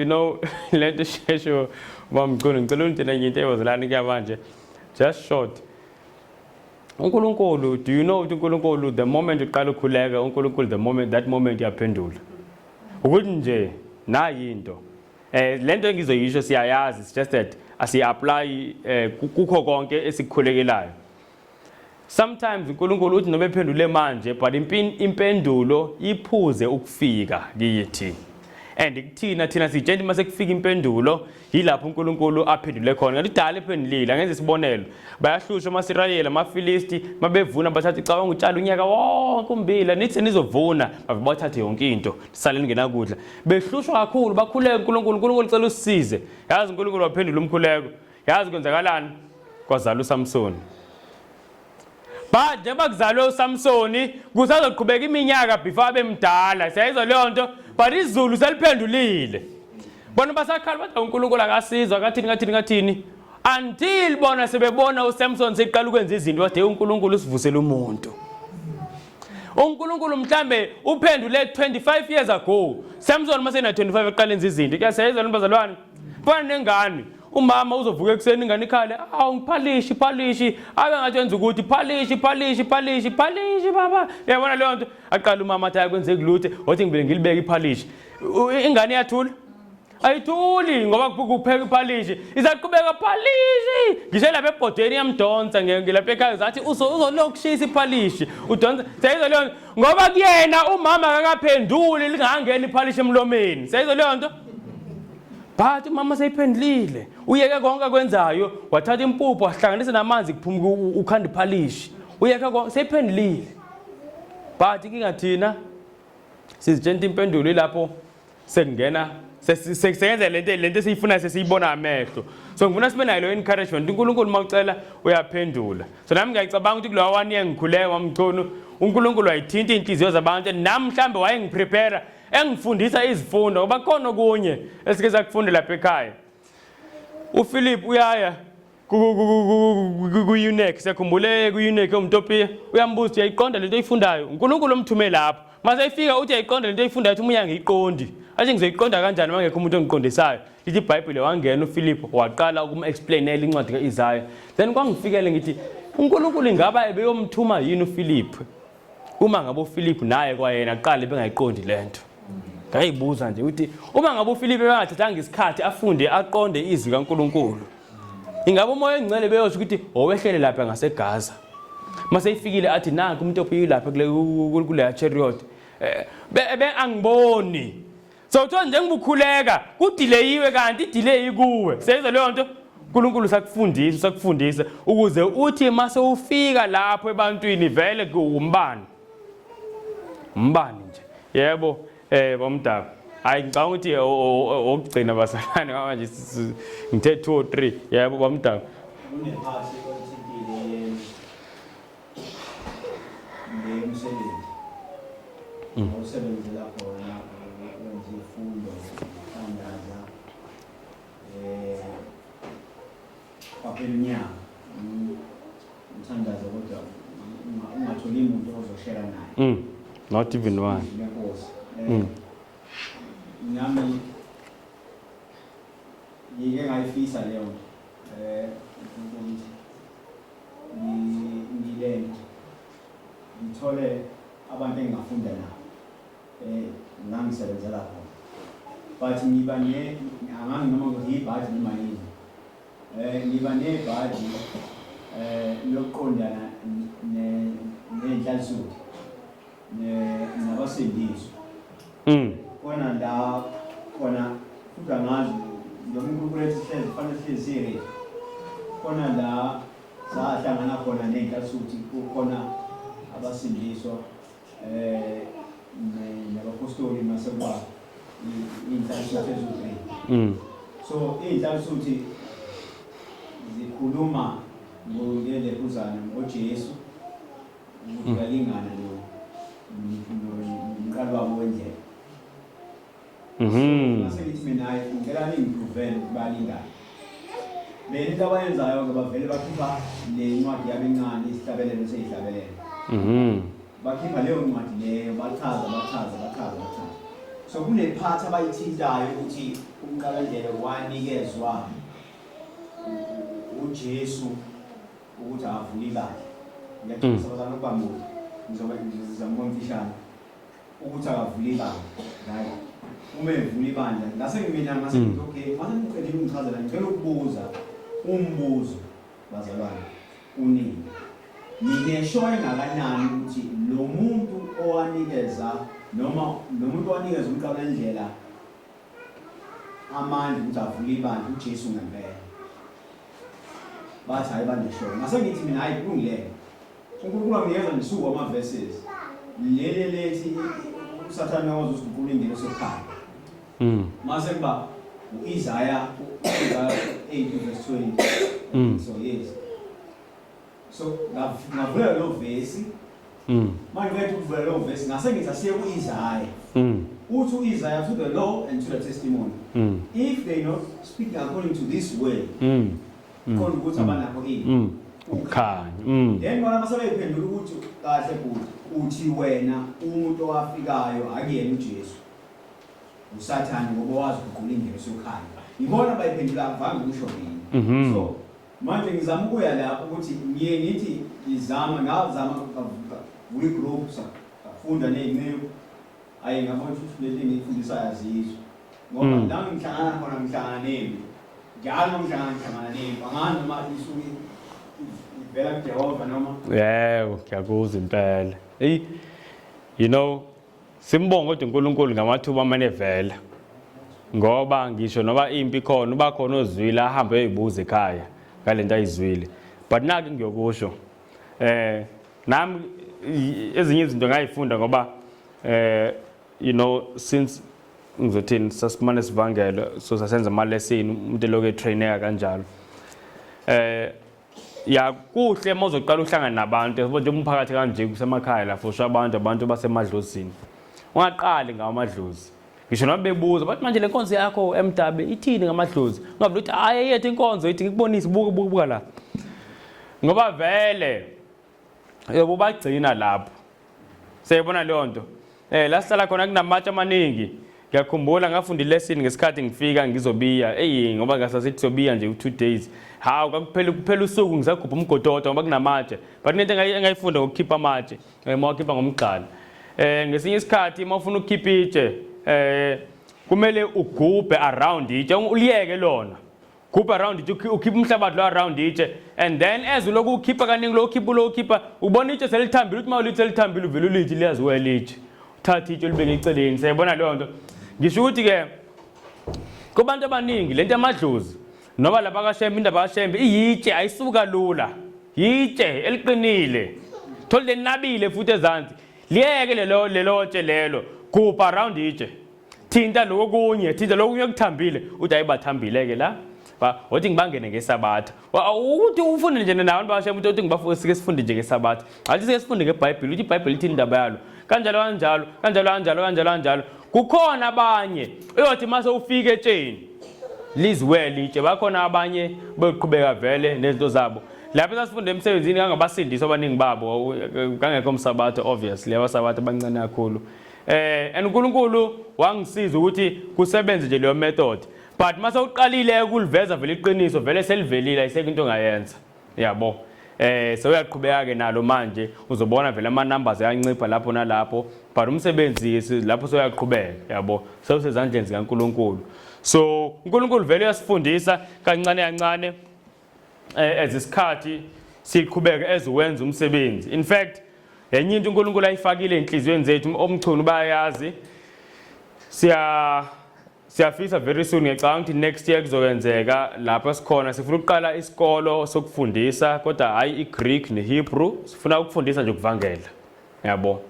know let the shesho bamqondo ngicela ukuthi into eyibazalani ke manje just short uNkulunkulu, do you know ukuthi uNkulunkulu the moment uqala ukukhuleka uNkulunkulu that moment uyaphendula. Ukuthi nje nayi into. Lento engizoyisho siyayazi, it's just that asi-apply kukho konke esikhulekelayo. Sometimes uNkulunkulu uthi noma ephendule manje but impendulo iphuze ukufika kithi. And thina sitshela mase kufika impendulo yilapho uNkulunkulu aphendule khona. Ngathi dala ephendulile angenze isibonelo. Bayahlushwa amaSirayeli amaFilisti mabevuna bathatha icabanga utshala unyaka wonke umbila nithi nizovuna bathathe yonke into saleni ngenakudla. Behlushwa kakhulu bakhuleka uNkulunkulu cela usisize. Yazi uNkulunkulu waphendula umkhuleko. Yazi kwenzakalani? Kwazala uSamson. But njengoba kuzalwe uSamson kusazoqhubeka iminyaka before abe mdala. Siyayizwa leyo nto but izulu seliphendulile. Bona basakhala bathi uNkulunkulu akasizwa kathini until bona sebebona uSamson seqala ukwenza izinto wade uNkulunkulu usivusela umuntu. uNkulunkulu mhlambe uphendule 25 years ago. Samson mase na 25 eqala enza izinto. Kuyasayizwa nibazalwane. Fana nengane. Umama uzovuka ekseni ingane ikhale, awu ngiphalishi, abe ngathi wenza ukuthi phalishi baba. Yabona leyo nto aqala umama athi akwenze kuluthe, wathi ngibele ngilibeke iphalishi. Ingane iyathula? Ayithuli ngoba kupheka iphalishi. Izaqhubeka phalishi. Ngisho lapha ebhodweni yamdonsa ngilapha ekhaya zathi uzolokushisa iphalishi. Udonsa sayizwa leyo ngoba kuyena umama akakaphenduli lingangena iphalishi emlomeni. Sayizwa leyo nto? But mama sayiphendulile. Uyeke konke akwenzayo, wathatha impuphu wahlanganisa namanzi kuphuma ukhanda iphalishi. Uyeke konke sayiphendulile. But ingathina sizitshenta impendulo lapho sekungena sesenza lento esiyifuna sesiyibona amehlo. So ngifuna sibe nayo lo encouragement. uNkulunkulu mawucela uyaphendula. So nami ngiyacabanga ukuthi kulowa 1 year ngikhuleka wamgcono uNkulunkulu wayithinta inhliziyo zabantu nami mhlambe wayengiprepare engifundisa izifundo ngoba khona okunye esike sakufunda lapha ekhaya. uPhilip uyaya ku-eunuch sekhumbule ku-eunuch omtopia uyambuza uyayiqonda lento oyifundayo uNkulunkulu omthume lapho mase efika uthi uyayiqonda lento oyifundayo uthi uya ngiyiqondi athi ngizoyiqonda kanjani mangekho umuntu ongiqondisayo lithi iBhayibheli wangena uPhilip waqala ukumexplainela incwadi kaIsaiah then kwangifikele ngithi uNkulunkulu ingaba ebeyomthuma yini uPhilip uma ngabe uPhilip naye kwayena aqale bengayiqondi lento. Ngayibuza nje ukuthi uma ngabe uPhilip bengathathanga isikhathi afunde aqonde izwi kaNkulunkulu ingabe umoya engcwele beyosho ukuthi owehlele lapha ngaseGaza mase ifikile athi nanku umuntu ophiwe lapha kule chariot angiboni so uthi njengobukhuleka kudileyiwe kanti idelay kuwe seyizwa leyo nto uNkulunkulu sakufundisa ukuze uthi mase ufika lapho ebantwini vele kuumbani nje yebo bomdaba hayi ngicabanga ukuthi okugcina basalane manje ngithe 2 or 3 yebo bomdaba Unephasi othintile nemsebenzi. Usebenzela khona ukwenza izifundo kandaza kwaphelinyanga uthandaza kodwa ungatholi umuntu ozoshare naye. Not even one. Nami ngike ngayifisa leyo ukuthi ngilento ngithole abantu engafunda nabo ngangisebenzela khona but ngiba angangi noma ukuthi ibhaji noma yini ngiba nebhaji lokuqondana nenhlanhla nabasindiswa khona la khona futhi angazi ngoMkhulu sihlezi kufanele sihlezi khona la sahlangana khona nenhlanhla kukhona abasindiswa nabapostoli masekuba inhlanhla eziwu3 so inhlanhla zikhuluma ngolelekuzana ngoJesu ukulingana nomqalo wabo wendlela Maselithi mina ngicela ningiprovele balingana. Lento abayenzayo ngoba vele bakhipha le ncwadi yabo encane isihlabelelo seyihlabelelo. Bakhipha leyo ncwadi leyo bachaza. So kune part abayithintayo ukuthi umqalendlela wanikezwa uJesu ukuthi avule ibandla. ngiyacela bazana ukuba muntu ngizama umfishana ukuthi akavule ibandla right uma evula ibandla ngase ngimina ngase okay manje ngicela ungichazela ngicela ukubuza umbuzo bazalwane unini ninesho engakanani ukuthi lo muntu owanikeza noma nomuntu owanikeza umqala endlela amandla ukuthi avule ibandla uJesu ngempela bathi hayi banesho ngase ngithi mina hayi kulungile uNkulunkulu anginikeza nisuku ama verses lele lethi uSathane ozosiguqula ingene sokhaya mase kuba uIsaiah 8:20 so yes so ngavula lo verse manje ngithi ukuvula lo verse ngase ngithi asiye kuIsaiah uthi uIsaiah to the law and to the testimony if they not speak according to this way khona ukuthi abanakho ini ukukhanya then bona masebephendula ukuthi kahle futhi uthi wena umuntu owafikayo akuyena uJesu uSathane ngoba wazi ukuqula indlela sokhaya ibona bayiphendula avange ukusho yini so manje ngizama ukuya lapho ukuthi ngiye ngithi ngazama kule group safunda nezinqebo ayi ngabona ukuthi leli ngifundisa yazizwe ngoba la ngihlangana khona ngihlangana nempi njalo ngihlangana nempi angani noma isuke vela kuJehova noma yebo ngiyakuzwa impela you know simbonga kodwa uNkulunkulu ngamathuba amane vela ngoba ngisho noba impi khona uba khona ozwile ahambe eyibuza ekhaya ngalento ayizwile but naki ngiyokusho nami ezinye izinto ngayifunda ngoba you know since ngizothini sasimane sivangela so sasenza ama lesson umuntu loke trainer kanjalo ya kuhle mozoqala uhlangana nabantu nje umphakathi kanje kusemakhaya la for abantu basemadlozini ungaqali ngamadlozi ngisho noma bebuza bathi manje le nkonzo yakho emdabe ithini ngamadlozi ngabe uthi hayi yethu inkonzo ithi ngikubonise buka la ngoba vele yebo bagcina lapho seyibona leyo nto la sihlala khona kunamatshe amaningi ngiyakhumbula ngafunda ilesson ngesikhathi ngifika ngizobiya ngoba ngasasithi sobiya nje u2 days hawu kuphela usuku ngisagubha umgododo ngoba kunamatshe but into engayifunda ngokukhipha amatshe mawakhipha ngomgqala ngesinye isikhathi mawufuna ukukhipha itshe kumele ugubhe around itshe uliyeke lona gubha around itshe ukhipha umhlabathi lo around itshe and then as uloku ukhipha kaningi lo ukhipha ubona itshe selithambile uthi mawulithi selithambile uvela ulithi liyaziwela itshe uthatha itshe libeke eceleni sayibona leyo nto ngisho ukuthi ke kubantu abaningi lento yamadlozi noma lapha kaShembe indaba kaShembe iyitshe ayisuka lula yitshe eliqinile tholile nabile futhi ezansi liyeke lelo tshe lelo gubha around itshe thinta lokunye okuthambile uthi ayibathambile ke la uthi ngibangene ngesabatha uthi ufunde nje nabantu baShembe uthi ngibafike sifunde nje ngesabatha athi sike sifunde ngeBhayibheli uthi iBhayibheli ithi indaba yalo kanjalo kukhona abanye uyothi mase ufike etsheni liziwele itshe bakhona abanye beqhubeka vele nezinto zabo lapho sasifunde emsebenzini kangabasindisi abaningi babo kangekho umsabatha obviously abasabatha abancane kakhulu and uNkulunkulu wangisiza ukuthi kusebenze nje leyo method but mase uqalile ukuliveza vele iqiniso vele selivelile ayiseke into ongayenza yabo so uyaqhubeka ke nalo manje uzobona vele ama numbers ayancipha lapho nalapho but umsebenzi lapho soyaqhubeka yabo sewusezandleni zikaNkulunkulu so uNkulunkulu vele uyasifundisa kancane as isikhathi siqhubeka eziwenza umsebenzi in fact enye into uNkulunkulu ayifakile enhlizweni zethu omchunu bayazi siyafisa very soon ngicabanga ukuthi next year kuzokwenzeka lapho sikhona sifuna ukuqala isikolo sokufundisa kodwa hayi iGreek neHebrew sifuna ukufundisa nje ukuvangela yabo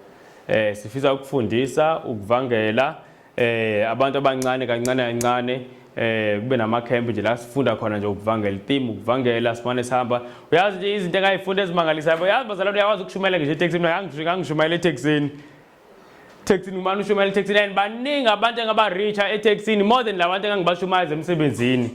sifisa ukufundisa ukuvangela abantu abancane kancane kube nama-camp nje la sifunda khona nje ukuvangela theme ukuvangela simane sihamba uyazi nje izinto engayifunda ezimangalisayo uyazi bazalwane uyakwazi ukushumayela ngisho eTexini ngangishumayela eTexini umane ushumayela eTexini and baningi abantu engaba-richa eTexini more than labantu engangibashumayeza emsebenzini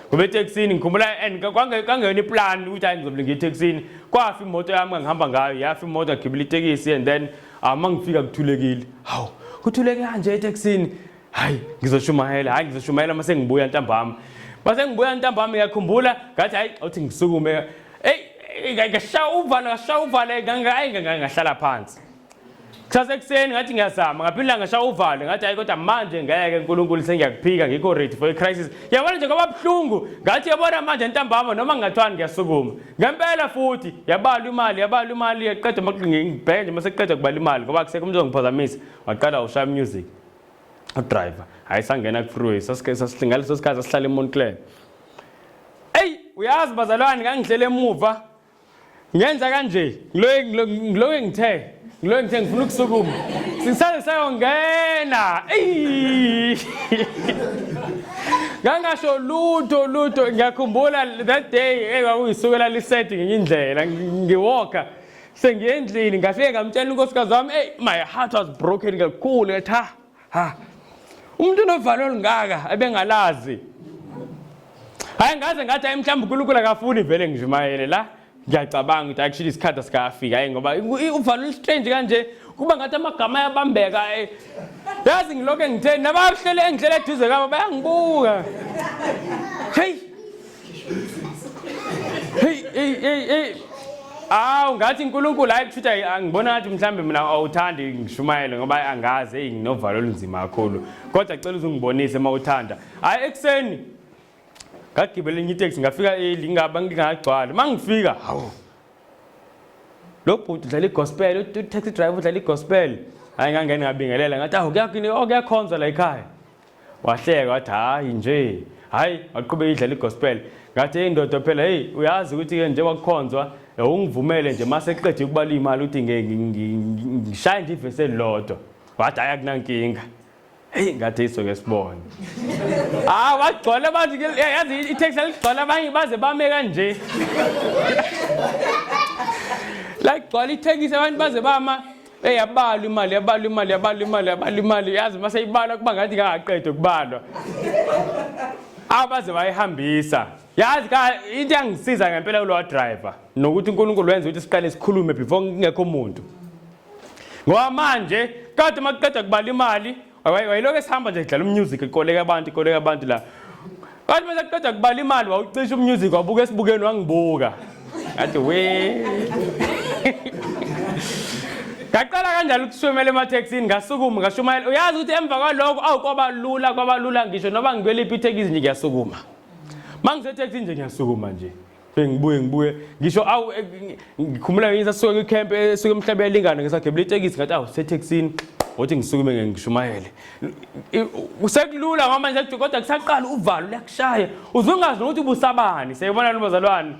ngoba eTexini ngikhumbula and kwangeyona iplan ukuthi hayi ngizobile ngiye eTexini kwafa imoto yami ngihamba ngayo yafa imoto ngagibela itekisi and then mangifika kuthulekile hawu kuthuleke kanje eTexini hayi ngizoshumayela mase ngibuya ntambama ngiyakhumbula ngathi hayi awuthi ngisukume ngashawuvale ngahlala phansi. Kusasa ekuseni ngathi ngiyazama ngaphinda ngashawuvale ngathi hayi kodwa manje ngeke uNkulunkulu sengiyakuphika ngikho ready for a crisis. Yabona nje ngoba buhlungu ngathi yabona manje ntambama noma ngingathwani ngiyasukuma. Ngempela futhi yabala imali yaqeda ngibheke nje mase qeda kubala imali ngoba kusekho umuntu ongiphazamisa waqala ushaya music. Driver hayi sangena ku freeway sasihlingala leso sikhathi sihlala eMontclair. Ey uyazi bazalwane ngangihlele emuva ngenza kanje ngilo ngithe ngifuna ukusukuma sisale sayongena ngangasho lutho ngiyakhumbula that day kwakuyisukela lisetting ngindlela ngiwalka sengiyendlini ngafike ngamtshela unkosikazi wami my heart was broken kakhulu ethi ha umuntu unovalo olungaka ebengalazi hayi ngathi mhlawumbe uNkulunkulu akafuni vele ngijumayele la ngiyacabanga ukuthi actually isikhathi sikafika hayi ngoba uvalo strange kanje kuba ngathi amagama ayabambeka yazi ngilokho ngitheni nabahlele engihlele eduze kwabo bayangibuka hey ngathi uNkulunkulu hayi kushuthi angibona ngathi mhlambe mina awuthandi ngishumayele ngoba angazi nginovalo olunzima kakhulu kodwa cela uzungibonise mawuthanda hayi ekseni ngagibela enye itaxi ngafika ngingagcwala mangifika hawo lo bhuti udlala igospel utaxi driver udlala igospel hayi ngangena ngabingelela ngathi kuyakhonzwa la ekhaya wahleka wathi hayi nje hayi waqhubeka idlala igospel ngathi indoda phela uyazi ukuthi ke nje wakukhonzwa ungivumele nje mase eqedwe ukubala imali ukuthi ngishaye nje ivese lodwa wathi hayi akunankinga ngathi isoke sibone wagcwala abantu yazi itaxi ligcwala abanye baze bame kanje la gcwala itaxi abantu baze bama yabala imali yazi mase ibala kuba ngathi ngaqedwe kubalwa abaze bayihambisa yazi into yangisiza ngempela lo driver nokuthi uNkulunkulu wenza ukuthi siqale sikhulume before kungekho umuntu ngoba manje kade makuqeda kubala imali wayiloko esihamba nje idlala umusic ikoleka abantu la kade mase kuqeda kubala imali wawucisha umusic wabuka esibukeni wangibuka ngathi we ngaqala kanjalo ukushumayela emathexini ngasukuma ngashumayela uyazi ukuthi emva kwaloko kwaba lula ngisho noba ngibele iphi nje ngiyasukuma mangisethexini nje ngiyasukuma nje ngibuye ngisho ngikhumula ngisa suka eCamp esuka emhlabeni elingana ngisagebela itekisi ngathi sethexini uthi ngisukume ngishumayele usekulula ngoba manje kodwa kusaqala uvalo liyakushaya uzungazi ukuthi ubusabani siyabona nobazalwane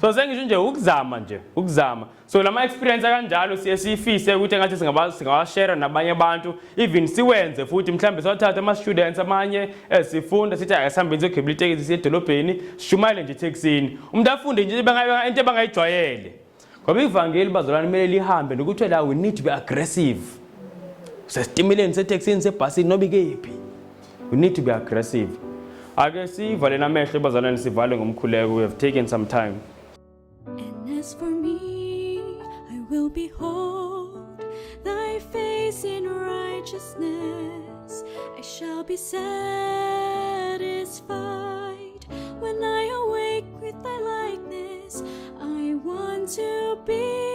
so sengisho nje ukuzama so lama experience kanjalo siyifise ukuthi ngathi singawashare nabanye abantu even siwenze futhi mhlambe sothatha ama students amanye sifunda sithi ayasambe ngizogebela itekisi sisedolobheni sishumayele nje taxini umuntu afunde nje into abangayijwayele ngoba ivangeli bazalwane kumele lihambe nokuthi la we need to be aggressive sesitimeleni setaxini sebhasini noba ikephi we need to be aggressive ake sivale namehlo bazalwane sivale ngomkhuleko we have taken some time. And as for me, I will behold thy face in righteousness. I shall be satisfied when I awake with thy likeness. I want to be